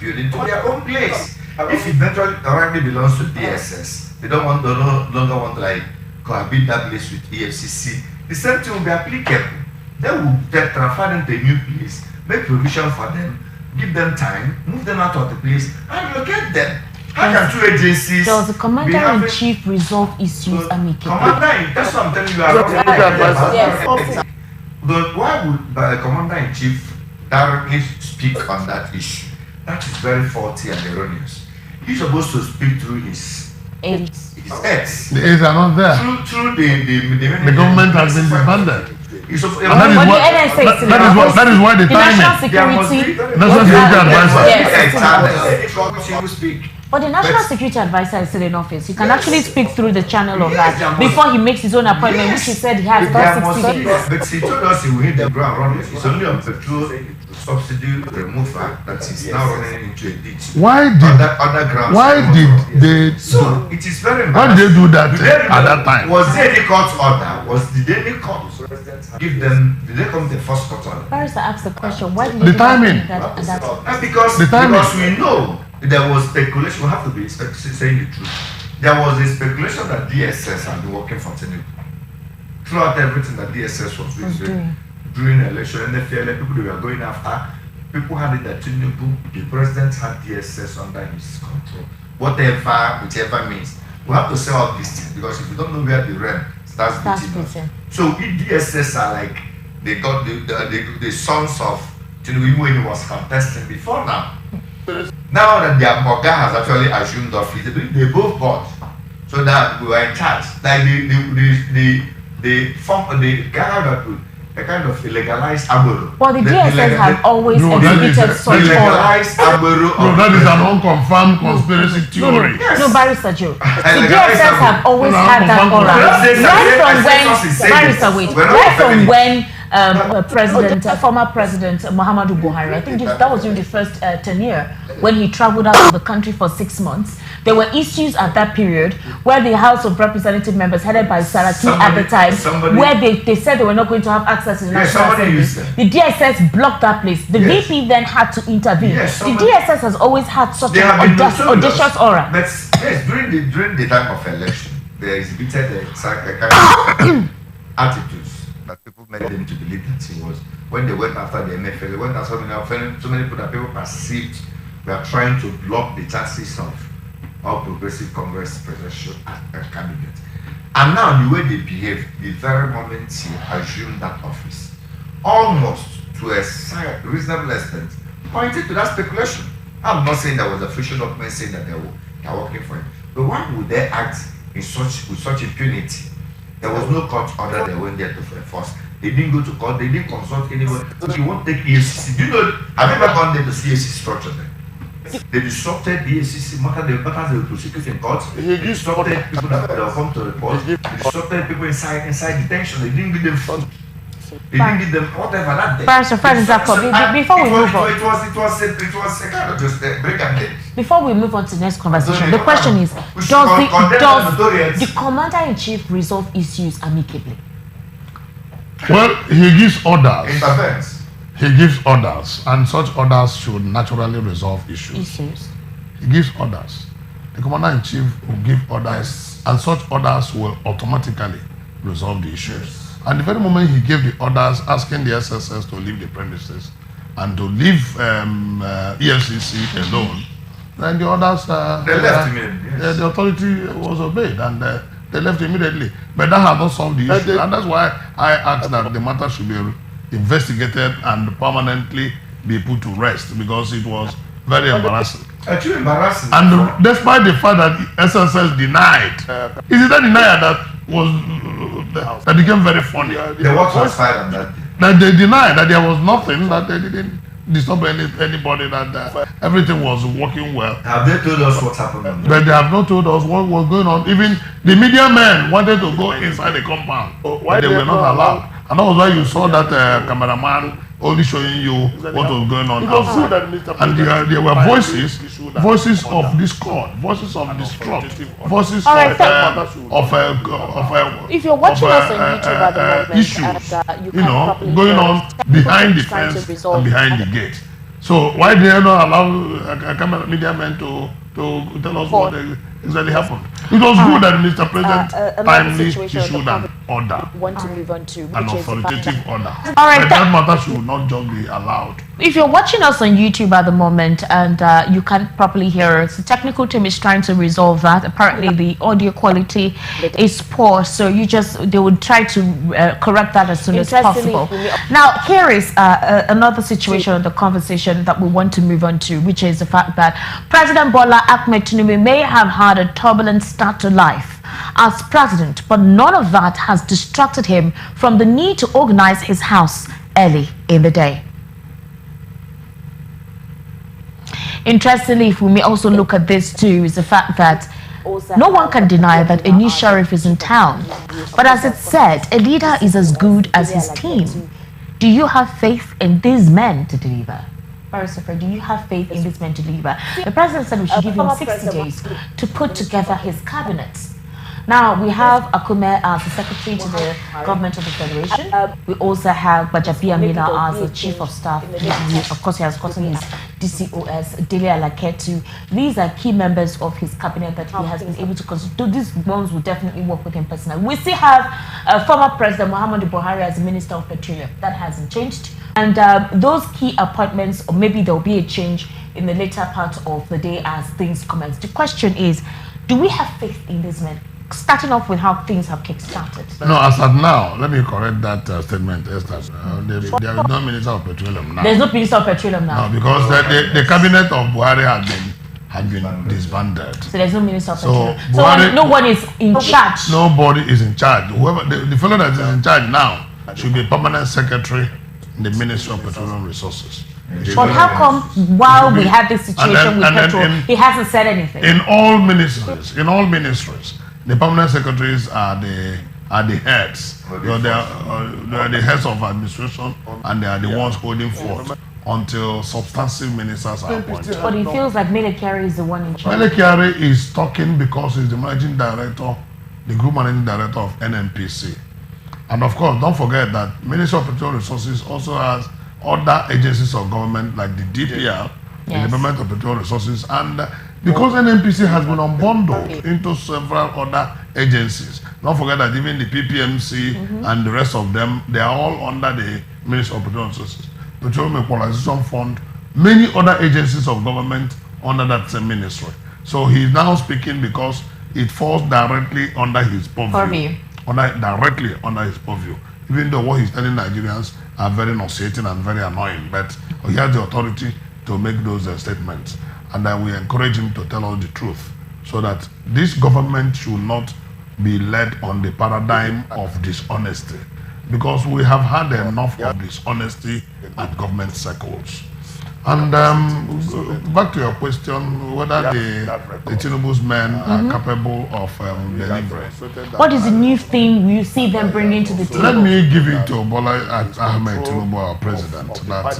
building to their own place. If it eventually already belongs to DSS, they no longer want to like cohabit that place with EFCC. The same thing will be applicable. They will transfer them to a new place, make provision for them, give them time, move them out of the place, and locate them. How can two agencies? Does the commander-in-chief resolve issues amicably? That's what I'm telling you. But why would the commander-in-chief directly speak on that issue? That is very faulty and erroneous. He's supposed to speak through his aides. The aides are not there. Through the government has been disbanded. That is why the national security. But the national security advisor is still in office. He can actually speak through the channel of that before he makes his own appointment, which he said he has got 60 days. But he told us he will hit the ground running. It's only on petrol subsidy removal that is now running into a ditch. Why did they? So it is very. Why did they do that at that time? Was there any court order? Did any court give them? Did they come to the first court order? Barrister asked the question. Why did the timing? Because we know there was speculation. We have to be saying the truth. There was a speculation that DSS had been working for Tinubu throughout everything that DSS was doing. During the election, and the people they were going after, people had it that Tinubu, the president had DSS under his control. Whichever means. We have to say all these things because if you don't know where the realm starts beating. So if DSS are like they got the sons of Tinubu when he was contesting before now. Now that their Moga has actually assumed office, they both bought. So that we were in charge. Like the guy that would a kind of illegalized Agbero. Well, the DSS have always exhibited such illegalized Agbero. No, that is an unconfirmed conspiracy theory. Yes. No, Barrister Joe. The DSS have always had that aura. Right from when former President Muhammadu Buhari, I think that was during the first tenure, when he traveled out of the country for 6 months. There were issues at that period where the House of Representative members headed by Saraki at the time, where they said they were not going to have access to the National Assembly. The DSS blocked that place. The VP then had to intervene. The DSS has always had such an audacious aura. But yes, during the time of election, they exhibited a kind of attitudes that people made them to believe that he was. When they went after the MFL, they went after so many people that people perceived were trying to block the chances of All Progressive Congress presidential candidate. And now the way they behave, the very moment he assumed that office, almost to a reasonable extent, pointed to that speculation. I'm not saying there was official document saying that they are working for him, but why would they act with such impunity? There was no court order they went there to enforce. They didn't go to court, they didn't consult anyone. So you won't take EFCC. Do you know, have you ever gone there to see EFCC structure there? They disrupted the EFCC matters they were prosecuting courts. They disrupted people that will come to report. They disrupted people inside detention. They didn't give them food. They didn't give them whatever that day. Before we move on. It was a kind of just break and day. Before we move on to the next conversation, the question is, does the Commander-in-Chief resolve issues amicably? Well, he gives orders. Interference. He gives orders, and such orders should naturally resolve issues. he gives orders. The commander-in-chief will give orders, and such orders will automatically resolve the issues. And the very moment he gave the orders asking the SSS to leave the premises and to leave EFCC alone, then the orders, They left immediately. Yes. the authority was obeyed, and they left immediately. But that has not solved the issue, and that's why I asked that the matter should be investigated and permanently be put to rest, because it was very embarrassing. Actually embarrassing. And despite the fact that SSS denied, is it that denial that was that became very funny? The what transpired on that day? That they denied that there was nothing, that they didn't disturb anybody, that everything was working well. Have they told us what happened on that? But they have not told us what was going on. Even the media men wanted to go inside the compound, but they were not allowed. And that was why you saw that cameraman only showing you what was going on outside. And there were voices of discord, voices of distrust, voices of if you're watching us on YouTube at the moment, issues, you can going on behind the fence and behind the gate. So why did they not allow camera media men to tell us what exactly happened? It was good that Mr. President timely issued an order, want to move on to, an which is authoritative order. All right, But that matter should not just be allowed. if you're watching us on YouTube at the moment and you can't properly hear us, the technical team is trying to resolve that. Apparently, the audio quality is poor, so they would try to correct that as soon as possible. Now, here is another situation of the conversation that we want to move on to, which is the fact that President Bola Ahmed Tinubu may have had a turbulent start to life as president, but none of that has distracted him from the need to organize his house early in the day. Interestingly, if we may also look at this too, is the fact that no one can deny that a new sheriff is in town. But as it said, a leader is as good as his team. Do you have faith in these men to deliver? Barrister, do you have faith in these men to deliver? The president said we should give him 60 days to put together his cabinet. Now, we have Akume as the secretary to the government of the federation. We also have Bajabi Amina as the chief of staff. Of course, he has gotten his DCOS, Dele Alaketu. These are key members of his cabinet that he has been able to consider. These ones will definitely work with him personally. We still have former President Muhammadu Buhari as the Minister of Petroleum. That hasn't changed. And those key appointments, or maybe there will be a change in the later part of the day as things commence. The question is, do we have faith in these men? Starting off with how things have kick-started. No, as at now, let me correct that statement, Esther. There is no Minister of Petroleum now. There's no Minister of Petroleum now. No, because the cabinet of Buhari had been disbanded. So there's no Minister of So Petroleum. Buhari, no one is in charge. Nobody is in charge. Whoever the fellow that is in charge now should be permanent secretary in the Ministry of Petroleum Resources. But how come while we have this situation with petrol, he hasn't said anything? In all ministries, the permanent secretaries are the heads. They are the heads of administration, and they are the ones holding forth until substantive ministers are appointed. But it feels like Mele Kyari is the one in charge. Mele Kyari is talking because he's the managing director, the group managing director of NNPC. And of course, don't forget that Ministry of Petroleum Resources also has other agencies of government like the DPR, the Department of Petroleum Resources, and because NNPC has been unbundled into several other agencies. Don't forget that even the PPMC and the rest of them, they are all under the Ministry of Petroleum Resources, Petroleum Equalization Fund, many other agencies of government under that same ministry. So he's now speaking because it falls directly under his purview. Directly under his purview. Even though what he's telling Nigerians are very nauseating and very annoying, but he has the authority to make those statements. And then we encourage him to tell us the truth, so that this government should not be led on the paradigm of dishonesty, because we have had enough of dishonesty at government circles. And back to your question, whether the Tinubu's men are capable of delivering. What is the new thing you see them bringing to the table? Let me give it to Bola Ahmed Tinubu, our president, that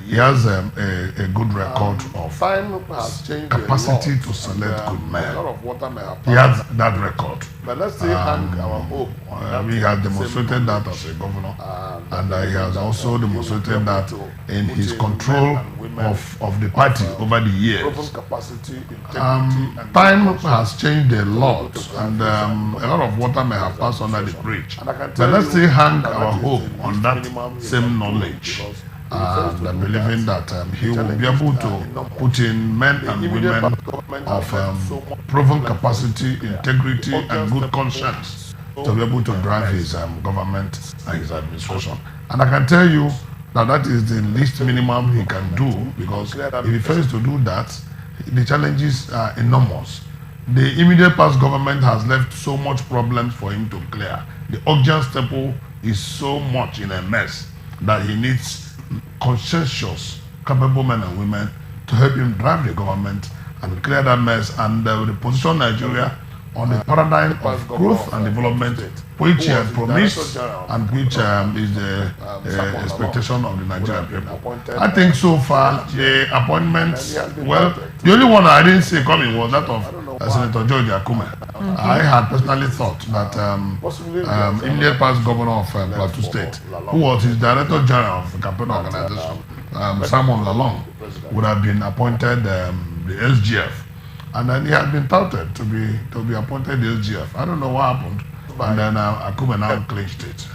he has a good record of capacity to select good men. He has that record. But let's still hang our hope. He has demonstrated that as a governor, and he has also demonstrated that in his control of the party over the years. proven capacity, integrity, and Time good has changed a lot, and a lot of water may have passed under the bridge. But let's still hang our hope on that same knowledge, and believing that he will be able to put in men and women of proven capacity, integrity, and good conscience to be able to drive his government and his administration. And I can tell you that that is the least minimum he can do, because if he fails to do that, the challenges are enormous. The immediate past government has left so much problems for him to clear. The urgent step is so much in a mess that he needs conscientious, capable men and women to help him drive the government and clear that mess and reposition Nigeria on the paradigm of growth and development which he had promised and which is the expectation of the Nigerian people. I think so far the appointments, well, the only one I didn't see coming was that of Senator George Akume. I had personally thought that immediate past governor of Plateau State, who was his director general of the campaign organization, Simon Lalong, would have been appointed the SGF. And then he had been touted to be appointed the SGF. I don't know what happened. And then Akume now clinched it.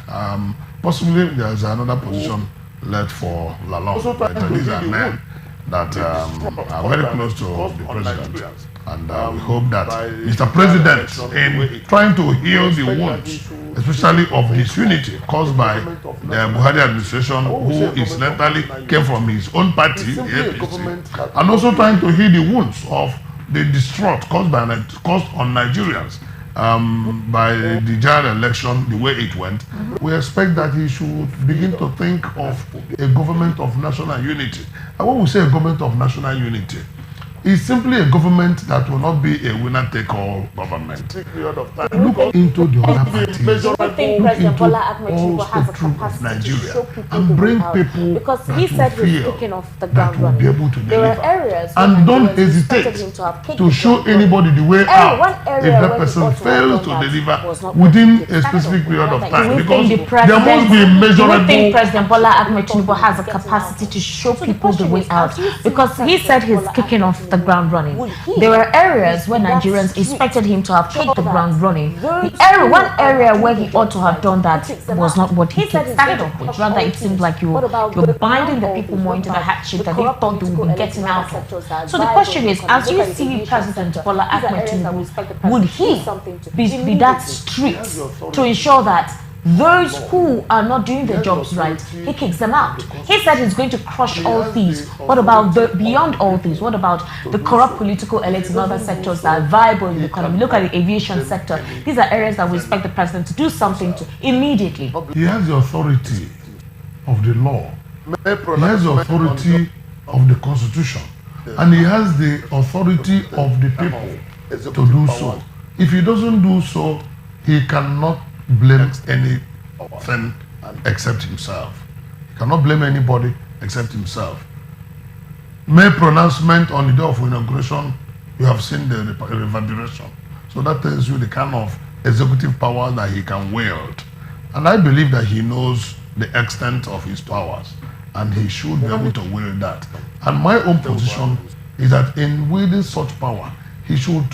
Possibly there's another position left for Lalong. But these are men that are very close to the president. And we hope that Mr. President, in trying to heal the wounds, especially of disunity caused by the Buhari administration, who incidentally came from his own party, the APC, and also trying to heal the wounds of the distraught caused on Nigerians by the general election, the way it went. We expect that he should begin to think of a government of national unity. And when we say a government of national unity, it's simply a government that will not be a winner-take-all government. Look into the other parties, look into all spectrum of Nigeria, and bring people because that he said will he's feel picking off the that ground will be running. able to There were deliver. areas And don't Nigerians hesitate expected him to have kicked to the show ground running. anybody the way One out area if that where he person ought to have fails done to that deliver was not within what he a specific expected. period of Do time. we Because think there must be a do we measurable... think President Bola Ahmed Tinubu has a capacity to show people the way out? Because he said he's kicking off the ground running. There were areas where Nigerians expected him to have kicked the ground running. One area where he ought to have done that was not what he started off with. Rather, it seemed like you were binding the people more into the hardship that they thought they would be getting out of. So the question is, as you see President Bola Ahmed Tinubu, would he be that strict to ensure that those who are not doing their jobs right, he kicks them out? He said he's going to crush all thieves. What about beyond all thieves? What about the corrupt political elites in other sectors that are viable in the economy? Look at the aviation sector. These are areas that we expect the president to do something to immediately. He has the authority of the law. He has the authority of the constitution. And he has the authority of the people to do so. If he doesn't do so, he cannot blame anything except himself. He cannot blame anybody except himself. May pronouncement on the day of inauguration, you have seen the reverberation. So that tells you the kind of executive power that he can wield. And I believe that he knows the extent of his powers, and he should be able to wield that. And my own position is that in wielding such power, he should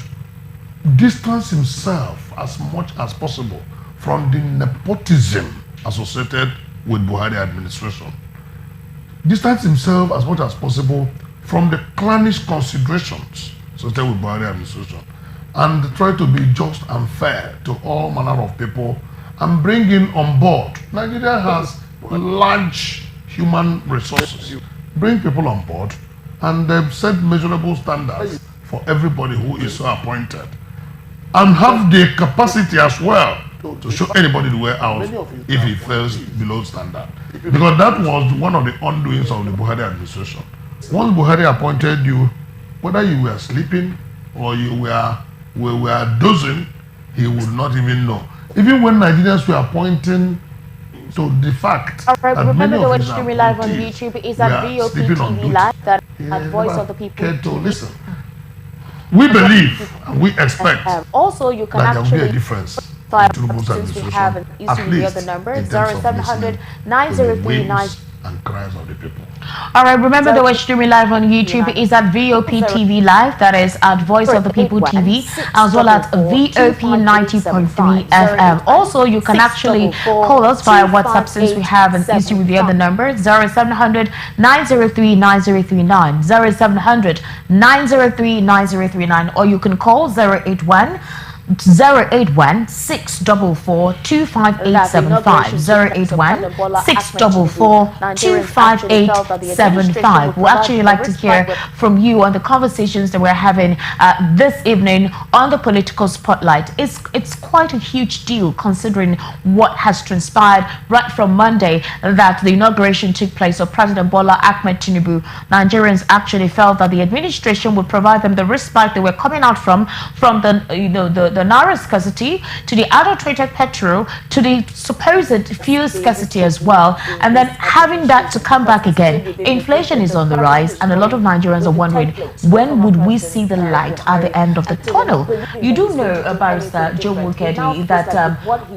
distance himself as much as possible from the nepotism associated with Buhari administration. Distance himself as much as possible from the clannish considerations associated with Buhari administration, and try to be just and fair to all manner of people and bring in on board. Nigeria has large human resources. Bring people on board and set measurable standards for everybody who is so appointed, and have the capacity as well to show anybody the way out if he fails below standard. Because that was one of the undoings of the Buhari administration. Once Buhari appointed you, whether you were sleeping or you were dozing, he would not even know. Even when Nigerians were appointing to the fact All right, that remember many the of way his streaming live on appointees YouTube is at were VOP sleeping on TV duty. Live, that He at Voice never of the People. cared to listen. We believe and we expect Also, you can that there will be a actually difference file in Tinubu's since we have administration, an at issue with the least other number, in terms of 0700 listening to the 903 whims and cries of the people. All right, remember that we're streaming live on YouTube. It is at VOP TV Live, that is at Voice of the People TV, as well as VOP 90.3 FM. Also, you can actually call us via WhatsApp since we have an issue with the other number, 0700 903 9039, 0700 903 9039, or you can call 081 644 25875, 644 25875. We'd actually like to hear from you on the conversations that we're having this evening on the political spotlight. It's quite a huge deal considering what has transpired right from Monday that the inauguration took place of President Bola Ahmed Tinubu. Nigerians actually felt that the administration would provide them the respite they were coming out from the naira scarcity, to the adulterated petrol, to the supposed fuel scarcity as well, and then having that to come back again. Inflation is on the rise, and a lot of Nigerians are wondering, when would we see the light at the end of the tunnel? You do know about Joe Mukedi that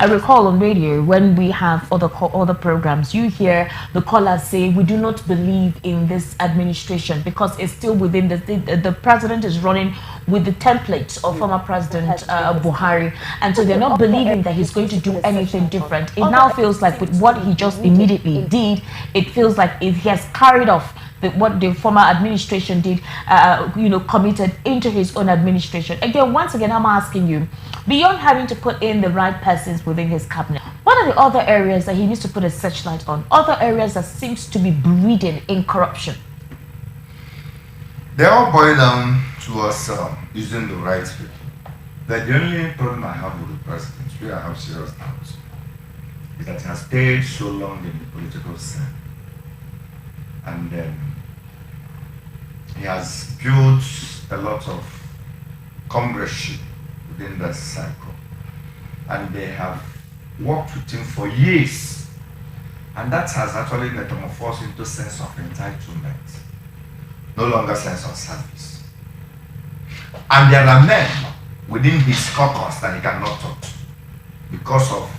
I recall on radio when we have other programs, you hear the callers say, we do not believe in this administration because it's still within the president is running with the templates of former President Buhari, and so they're not believing that he's going to do anything different. It now feels like with what he just immediately did, it feels like he has carried off what the former administration did, committed into his own administration. Again, once again, I'm asking you, beyond having to put in the right persons within his cabinet, what are the other areas that he needs to put a searchlight on? Other areas that seems to be breeding in corruption? They all boil down to us using the right people. But the only problem I have with the president, where I have serious doubts, is that he has stayed so long in the political scene. And he has built a lot of comradeship within that cycle. And they have worked with him for years. And that has actually metamorphosed into a sense of entitlement, no longer sense of service. And there are men within his caucus that he cannot touch because of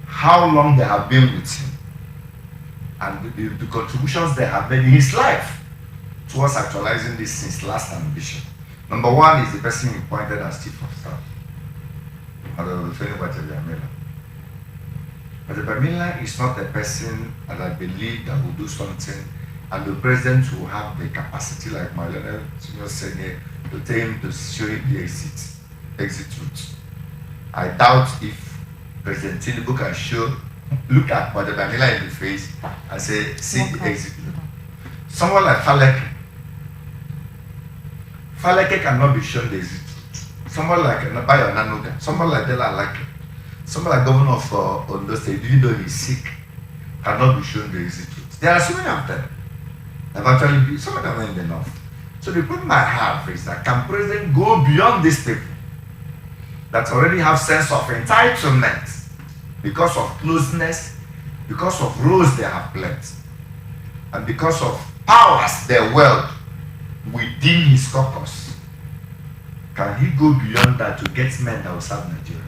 how long they have been with him and the contributions they have made in his life towards actualizing this his last ambition. Number one is the person he appointed as chief of staff, but the Bamila is not a person that I believe that will do something, and the president will have the capacity, like Marlene said here, to tell him to show him the exit route. I doubt if President Tinubu can look at Mother Bamila in the face and say, see the exit route. Someone like Faleke cannot be shown the exit route. Someone like Nabayo Nanuga, someone like Dela Lake, someone like Governor of Ondo State, even though he's sick, cannot be shown the exit route. There are so many of them. Some of them ain't enough. So the problem I have is that can President go beyond these people that already have sense of entitlement because of closeness, because of roles they have played, and because of powers they wield within his caucus? Can he go beyond that to get men that will serve Nigeria?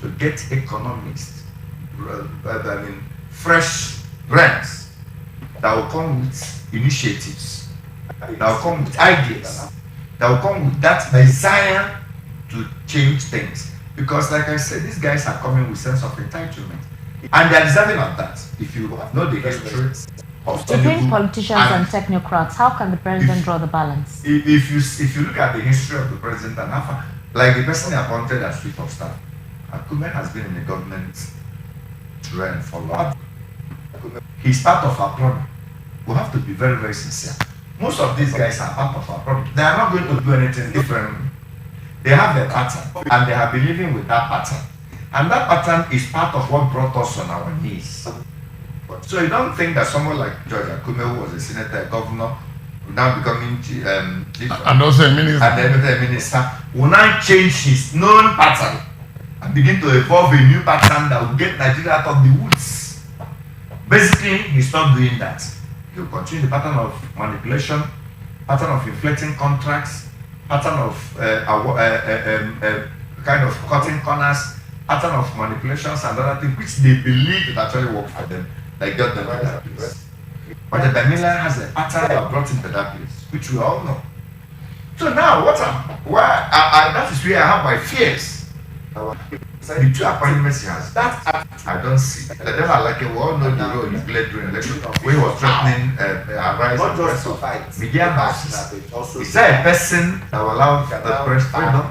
To get economists, fresh brains that will come with initiatives, that will come with ideas, that will come with that desire to change things. Because like I said, these guys are coming with sense of entitlement. And they are deserving of that. If you know the history of between politicians and technocrats, how can the president draw the balance? If you look at the history of the president and how, like the person appointed as chief of staff, Akume has been in the government realm for long. He's part of our problem. We have to be very, very sincere. Most of these guys are part of our problem. They are not going to do anything different. They have a pattern, and they have been living with that pattern. And that pattern is part of what brought us on our knees. So you don't think that someone like George Akume, who was a senator, a governor, now becoming chief, and also a minister, and a minister, will now change his known pattern and begin to evolve a new pattern that will get Nigeria out of the woods. Basically, he's not doing that. He'll continue the pattern of manipulation, pattern of inflating contracts, pattern of kind of cutting corners, pattern of manipulations and other things which they believe it actually work for them. They got them to that place. But the Bamila has a pattern that brought into that place, which we all know. So now, that is where I have my fears. The two appointments he has, that I don't see. The devil, like we all know the role he played during election, where he was threatening a rise of press of media houses. Is that a person that will allow the press freedom?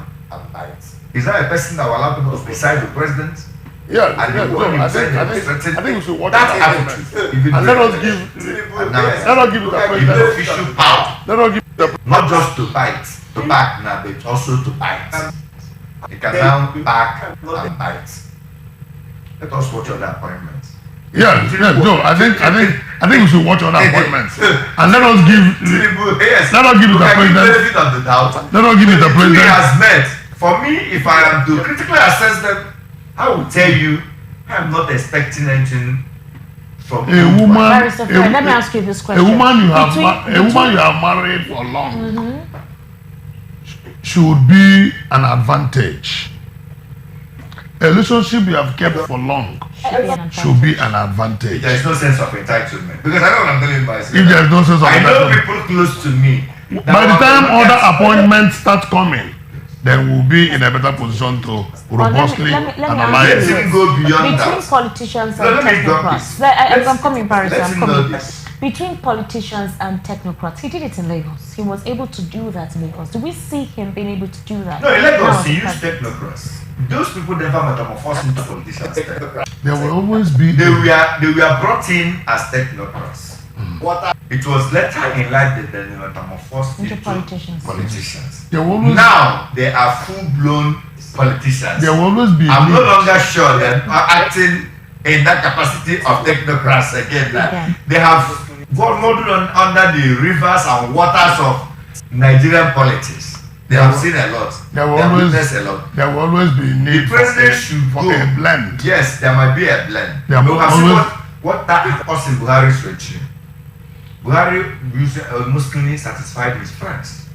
Is that a person that will allow people to decide the president? Yeah, And I think we should watch that attitude. And let us give it a president official power. Let us give it a Not just to bite, to back now, but also to bite. You can now back and bite. Let us watch other appointments. Yeah, no, I think we should watch other appointments. And let us give it a president. Let us give it a president. He has met. For me, if I am to critically assess them, I will tell you I am not expecting anything from a woman. Let me ask you this question. A woman you have married for long should be an advantage. A relationship you have kept for long should be an advantage. There is no sense of entitlement, because I know what I'm telling you myself. If there is no sense of I know entitlement, people close to me. by the time other appointments start coming, then we'll be in a better position to robustly analyze Let's it. even go beyond Between that. politicians No, and let me drop technocrats. this. I'm coming, Barrister. Let's I'm know coming. this. Between politicians and technocrats, he did it in Lagos. He was able to do that in Lagos. Do we see him being able to do that? No, in now Lagos, as he a used president? technocrats. Those people never metamorphosed into politicians. There will always be. They were brought in as technocrats. It was later in life that they metamorphosed Into into politicians. There will always, Now they are full-blown politicians. there will always be. I'm no need. longer sure that acting in that capacity of technocrats again. Okay. They have gone modeled under the rivers and waters of Nigerian politics. They have seen a lot. There They will have always, witnessed a lot. there will always be The need president should for go. a blend. Yes, there might be a blend. There We will have seen always- what that caused in Buhari's regime. Buhari mostly satisfied his friends.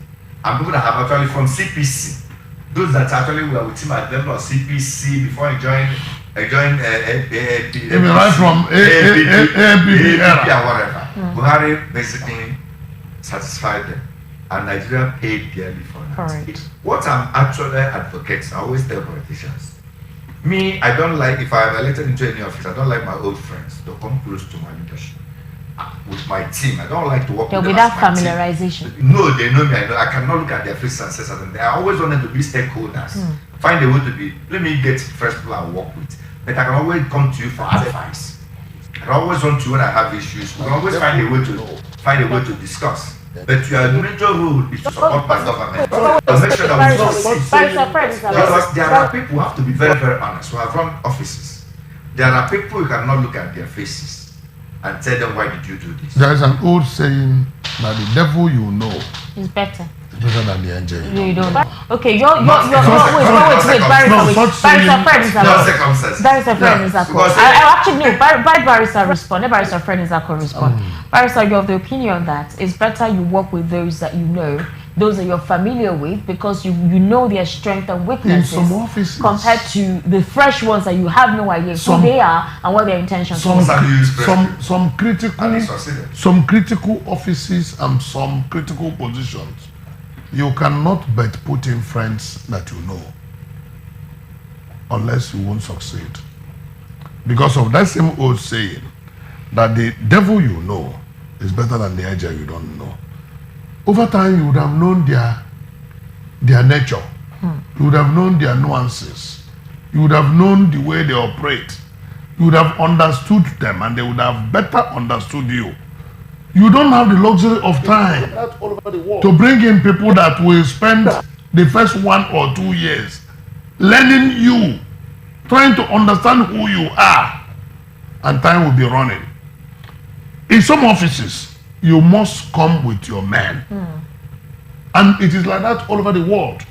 And people that have actually from CPC, those that actually were with him at the level of CPC before he joined Even right from APP and era. whatever. Buhari basically satisfied them. And Nigeria paid dearly for that. Correct. What I'm actually advocating, I always tell politicians, me, I don't like, if I am elected into any office, I don't like my old friends to come close to my leadership. With my team, I don't like to work There'll with be them that as my team. familiarization. No, they know me. I cannot look at their faces and say something. I always want them to be stakeholders. Find a way to be. Let me get first people I work with. But I can always come to you for advice. I can always run to you when I have issues. We can always find a way to discuss. But your major role is to support my government. To make sure that we succeed. Because there are people who have to be very, very honest, who have run offices. There are people you cannot look at their faces and tell them, why did you do this? There is an old saying that the devil you know It's better. is better than the angel. No, you don't. Okay, you're wait, such saying- Barrister Fred is No circumstances. Barrister Fred is that because- I actually know. Barrister respond. Let Barrister Fred is that respond. Barrister, you're of the opinion that it's better you work with those that you know, those that you're familiar with, because you know their strength and weaknesses. In some offices, compared to the fresh ones that you have no idea who they are and what their intentions are. some critical And he succeeded. some critical offices and some critical positions, you cannot but put in friends that you know unless you won't succeed, because of that same old saying that the devil you know is better than the angel you don't know. Over time you would have known their nature. You would have known their nuances. You would have known the way they operate. You would have understood them, and they would have better understood you. You don't have the luxury of time to bring in people that will spend the first 1 or 2 years learning you, trying to understand who you are, and time will be running. In some offices, you must come with your men. And it is like that all over the world.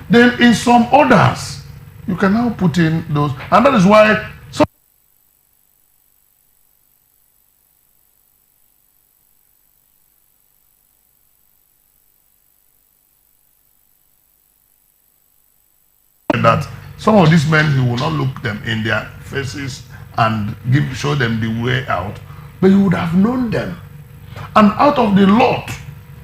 Then in some others, you can now put in those, and that is why some that some of these men, he will not look them in their faces and show them the way out, but you would have known them. And out of the lot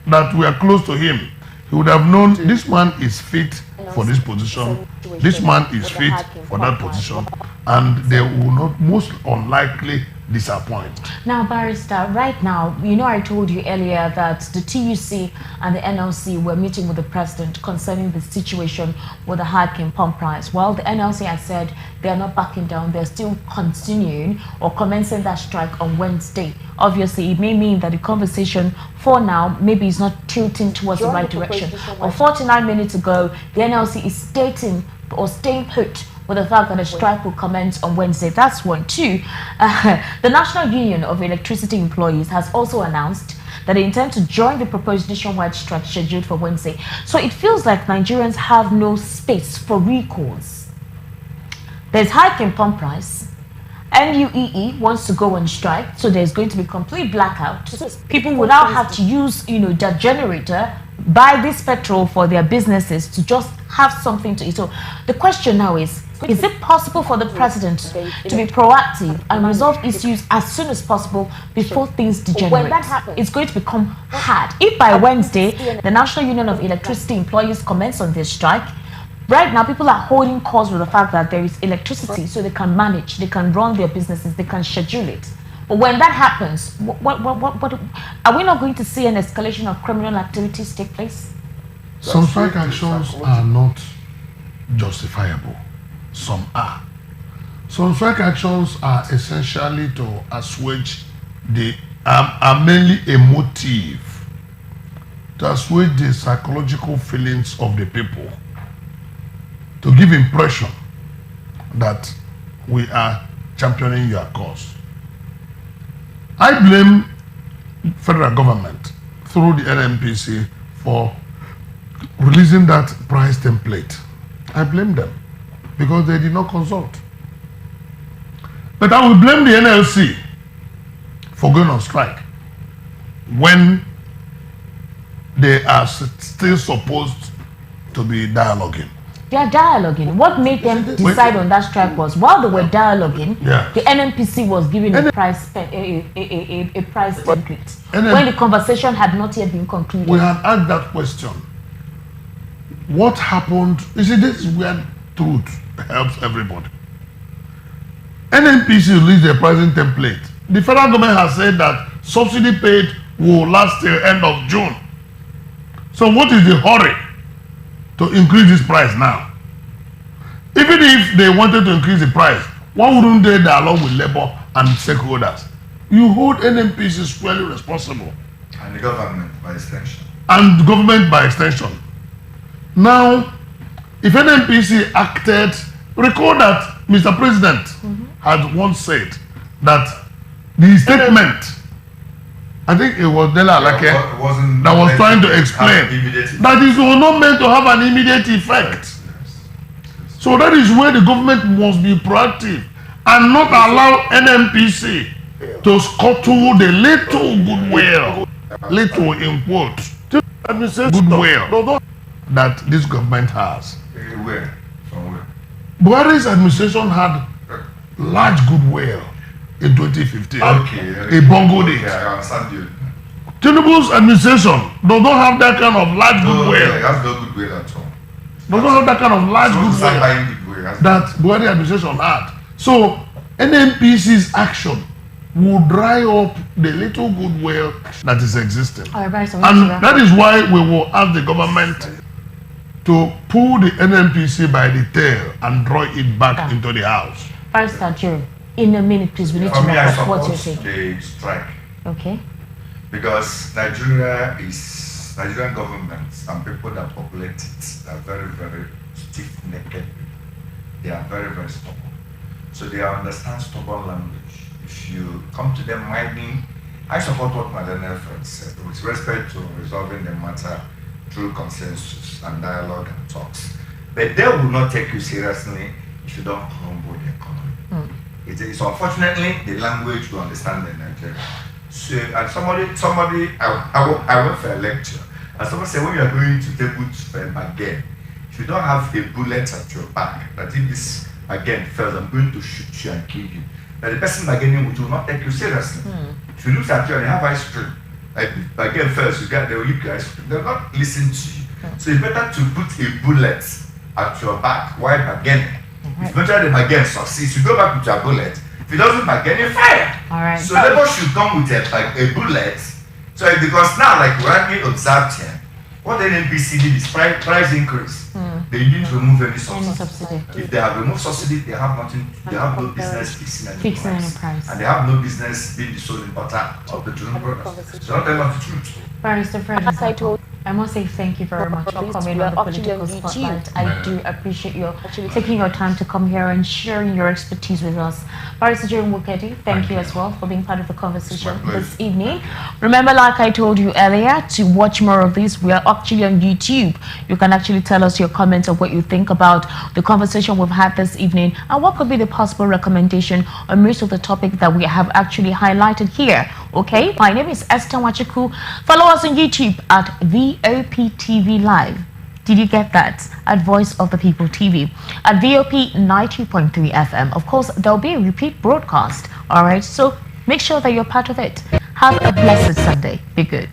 that were close to him, he would have known this man is fit for this position, this man is fit for that position, and they will not most unlikely disappoint. Now, Barrister, right now, I told you earlier that the TUC and the NLC were meeting with the president concerning the situation with the hike in pump price. Well, the NLC has said they are not backing down. They're still continuing or commencing that strike on Wednesday. Obviously, it may mean that the conversation for now maybe is not tilting towards the right direction. But 49 minutes ago, the NLC is stating or staying put with the fact that the strike will commence on Wednesday. That's one. Two, the National Union of Electricity Employees has also announced that they intend to join the proposed nationwide strike scheduled for Wednesday. So it feels like Nigerians have no space for recourse. There's hike in pump price. NUEE wants to go on strike, so there's going to be complete blackout. People will now have to use, their generator, buy this petrol for their businesses to just have something to eat. So the question now is it possible for the president to be proactive and resolve issues as soon as possible before things degenerate? When that happens, it's going to become hard. If by Wednesday, the National Union of Electricity Employees commence on this strike, right now people are holding calls with the fact that there is electricity, so they can manage, they can run their businesses, they can schedule it. But when that happens, what are we not going to see an escalation of criminal activities take place? Some strike actions are not justifiable. Some are. Some strike actions are essentially to assuage are mainly a motive to assuage the psychological feelings of the people, to give impression that we are championing your cause. I blame federal government through the NNPC for releasing that price template. I blame them because they did not consult. But I will blame the NLC for going on strike when they are still supposed to be dialoguing. They are dialoguing. What made them decide on that strike was while they were dialoguing, the NNPC was giving a price template when the conversation had not yet been concluded. We had asked that question. What happened? You see, this is where truth helps everybody. NNPC released their pricing template. The federal government has said that subsidy paid will last till end of June. So what is the hurry to increase this price now? Even if they wanted to increase the price, why wouldn't they dialogue with labor and stakeholders? You hold NNPC squarely responsible. And the government by extension. And the government by extension. Now, if NNPC acted, recall that Mr. President had once said that the statement, I think it was Dela Alake that was trying to explain that it was not meant to have an immediate effect. So that is where the government must be proactive and not allow NNPC to scuttle the little goodwill, little in quotes, goodwill that this government has. Where? From where? Buhari's administration had large goodwill in 2015. Okay. A bungled it. I understand you. Tinubu's administration does not have that kind of large goodwill. Yeah, that's no goodwill at all. Does not have that kind of large goodwill that Buhari administration had. So NNPC's action will dry up the little goodwill that is existing. And that is why we will ask the government to pull the NNPC by the tail and draw it back into the house. Barrister Jerry, in a minute, please, we need to wrap up what you're saying. The strike. Okay. Because Nigerian governments and people that populate it are very, very stiff-necked people. They are very, very stubborn. So they understand stubborn language. If you come to them minding, I support what my Daniel friend said with respect to resolving the matter through consensus and dialogue and talks. But they will not take you seriously if you don't humble the economy. It is unfortunately the language we understand in Nigeria. So, and somebody, I went for a lecture, and someone said, when you are going to table for a bargain, if you don't have a bullet at your back, that if this again fails, I'm going to shoot you and kill you, that the person bargaining with you will not take you seriously. If you look at you and you have ice cream, Again, first, you guys, they're not listening to you. So it's better to put a bullet at your back while bargaining. If eventually the bargain succeeds, you go back with your bullet. If it doesn't bargain, you fire. All right. So labor should come with a bullet. So because now, like we rightly observed here, what the NBC did is price increase. They didn't remove any subsidy. If they have removed subsidy, they have nothing. They have no business fixing any price, and they have no business being the sole importer of petroleum products. So not tell us the truth. Barrister Fred, I must say thank you very much for coming on the political spotlight. I do appreciate you taking your time to come here and sharing your expertise with us. Barrister Jerry Mukedi, thank you as well for being part of the conversation this evening. Remember, like I told you earlier, to watch more of this, we are actually on YouTube. You can actually tell us your comments of what you think about the conversation we've had this evening and what could be the possible recommendation on most of the topics that we have actually highlighted here. Okay, my name is Esther Wachiku. Follow us on YouTube at VOPTV Live. Did you get that? At Voice of the People TV. At VOP 90.3 FM. Of course, there'll be a repeat broadcast. All right, so make sure that you're part of it. Have a blessed Sunday. Be good.